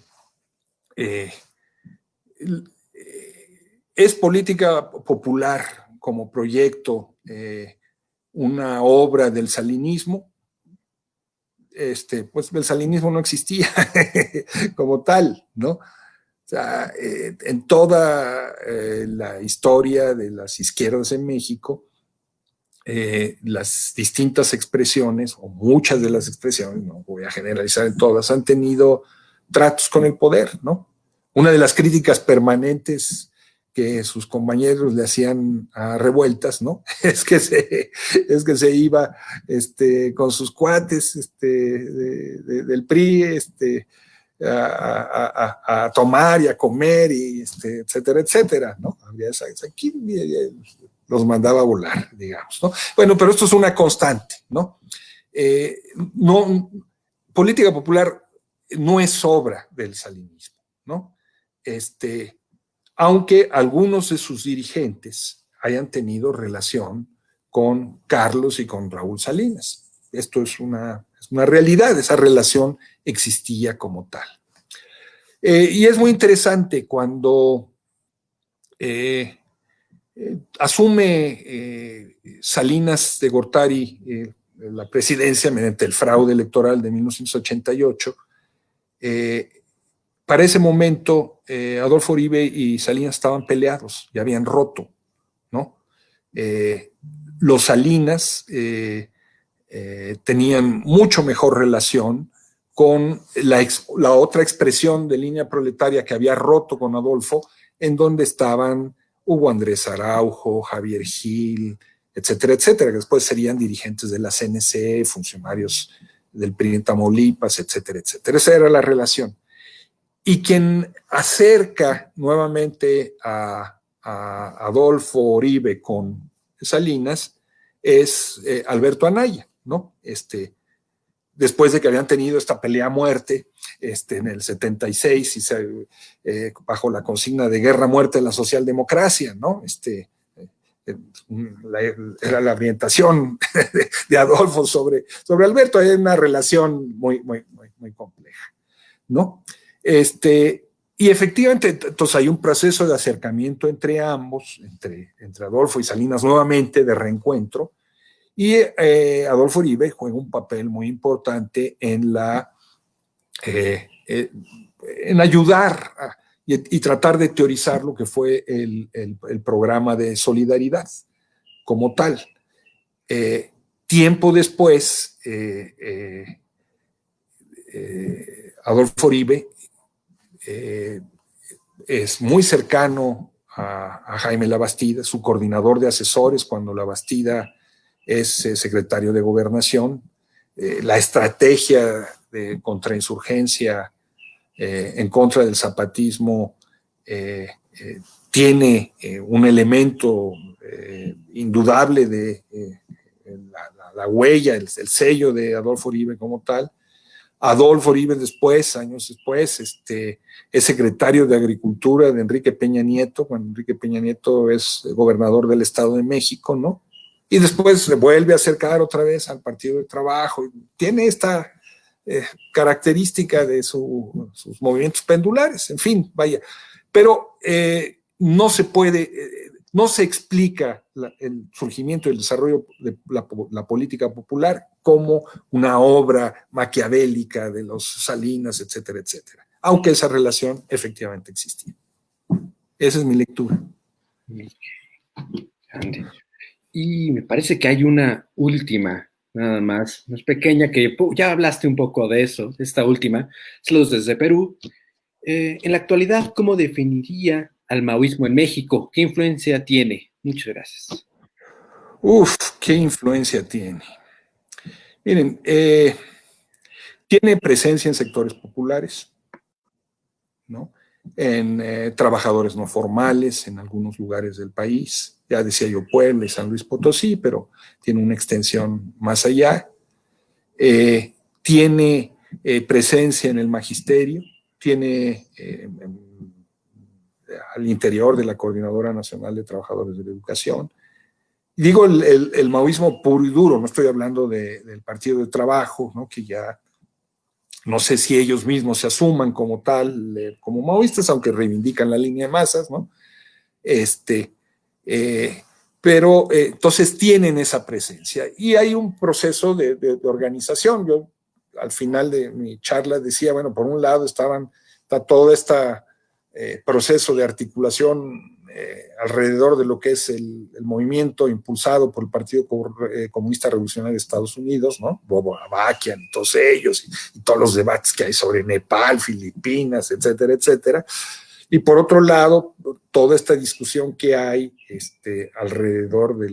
es política popular como proyecto, una obra del stalinismo. Pues el stalinismo no existía como tal, ¿no? O sea, en toda la historia de las izquierdas en México, las distintas expresiones, o muchas de las expresiones, no voy a generalizar en todas, han tenido tratos con el poder, ¿no? Una de las críticas permanentes que sus compañeros le hacían a Revueltas, ¿no? es que se iba con sus cuates del PRI a tomar y a comer, y etcétera, etcétera, ¿no? Aquí los mandaba a volar, digamos, ¿no? Bueno, pero esto es una constante, ¿no? Política popular no es obra del stalinismo, ¿no? Aunque algunos de sus dirigentes hayan tenido relación con Carlos y con Raúl Salinas. Esto es una realidad, esa relación existía como tal. Y es muy interesante cuando asume Salinas de Gortari la presidencia mediante el fraude electoral de 1988. Para ese momento, Adolfo Uribe y Salinas estaban peleados, ya habían roto, ¿no? Los Salinas tenían mucho mejor relación con la otra expresión de línea proletaria que había roto con Adolfo, en donde estaban Hugo Andrés Araujo, Javier Gil, etcétera, etcétera, que después serían dirigentes de la CNC, funcionarios del PRI en Tamaulipas, etcétera, etcétera. Esa era la relación. Y quien acerca nuevamente a Adolfo Uribe con Salinas es Alberto Anaya, ¿no? Después de que habían tenido esta pelea a muerte en el 76, bajo la consigna de guerra, muerte de la socialdemocracia, ¿no? Era la orientación de Adolfo sobre Alberto. Hay una relación muy, muy, muy, muy compleja, ¿no? Y efectivamente, entonces hay un proceso de acercamiento entre ambos, entre Adolfo y Salinas nuevamente, de reencuentro, y Adolfo Uribe juega un papel muy importante en ayudar y tratar de teorizar lo que fue el programa de Solidaridad como tal. Tiempo después, Adolfo Uribe es muy cercano a Jaime Labastida, su coordinador de asesores cuando Labastida es secretario de Gobernación. La estrategia de contrainsurgencia en contra del zapatismo tiene un elemento indudable de la huella, el sello de Adolfo Uribe como tal. Adolfo Uribe después, años después, es secretario de Agricultura de Enrique Peña Nieto, cuando Enrique Peña Nieto es gobernador del Estado de México, ¿no? Y después se vuelve a acercar otra vez al Partido del Trabajo. Tiene esta característica de sus movimientos pendulares, en fin, vaya. Pero no se puede, no se explica el surgimiento y el desarrollo de la política popular como una obra maquiavélica de los Salinas, etcétera, etcétera. Aunque esa relación efectivamente existía. Esa es mi lectura. Y me parece que hay una última, nada más, más pequeña, que ya hablaste un poco de eso, esta última. Saludos desde Perú. En la actualidad, ¿cómo definiría al maoísmo en México? ¿Qué influencia tiene? Muchas gracias. ¿Qué influencia tiene? Miren, tiene presencia en sectores populares, ¿no? En trabajadores no formales en algunos lugares del país. Ya decía yo Puebla y San Luis Potosí, pero tiene una extensión más allá. Tiene presencia en el magisterio, tiene al interior de la Coordinadora Nacional de Trabajadores de la Educación. Digo el maoísmo puro y duro, no estoy hablando del Partido de Trabajo, ¿no? Que ya no sé si ellos mismos se asuman como tal, como maoístas, aunque reivindican la línea de masas, ¿no? Pero entonces tienen esa presencia y hay un proceso de organización. Yo al final de mi charla decía, bueno, por un lado está todo este proceso de articulación alrededor de lo que es el movimiento impulsado por el Partido Comunista Revolucionario de Estados Unidos, ¿no? Bobo Avakian, todos ellos, y todos los debates que hay sobre Nepal, Filipinas, etcétera, etcétera. Y por otro lado, toda esta discusión que hay alrededor de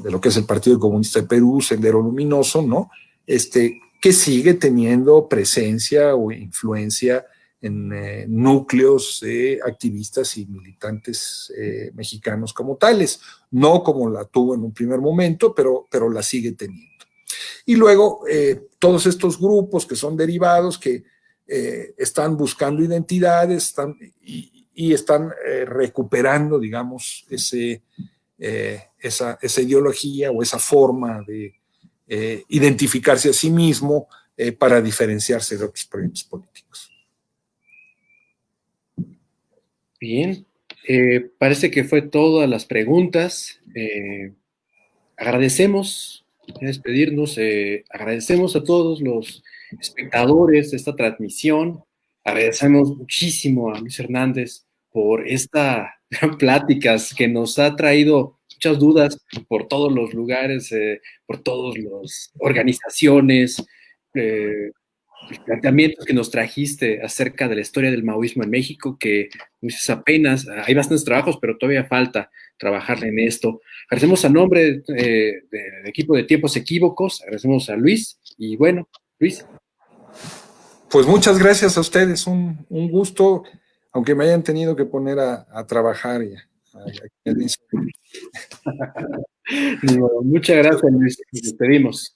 lo que es el Partido Comunista de Perú, Sendero Luminoso, ¿no? Que sigue teniendo presencia o influencia en núcleos de activistas y militantes mexicanos como tales, no como la tuvo en un primer momento, pero la sigue teniendo. Y luego todos estos grupos que son derivados, que están buscando identidades y están recuperando, digamos, esa ideología o esa forma de identificarse a sí mismo para diferenciarse de otros proyectos políticos. Bien, parece que fue todas las preguntas. Agradecemos, despedirnos, agradecemos a todos los espectadores de esta transmisión. Agradecemos muchísimo a Luis Hernández por esta pláticas que nos ha traído muchas dudas por todos los lugares, por todas las organizaciones, los planteamientos que nos trajiste acerca de la historia del maoísmo en México, que pues, apenas hay bastantes trabajos, pero todavía falta trabajar en esto. Agradecemos a nombre del equipo de Tiempos Equívocos, agradecemos a Luis, y bueno, Luis. Pues muchas gracias a ustedes, un gusto, aunque me hayan tenido que poner a trabajar. Muchas gracias, Luis, nos despedimos.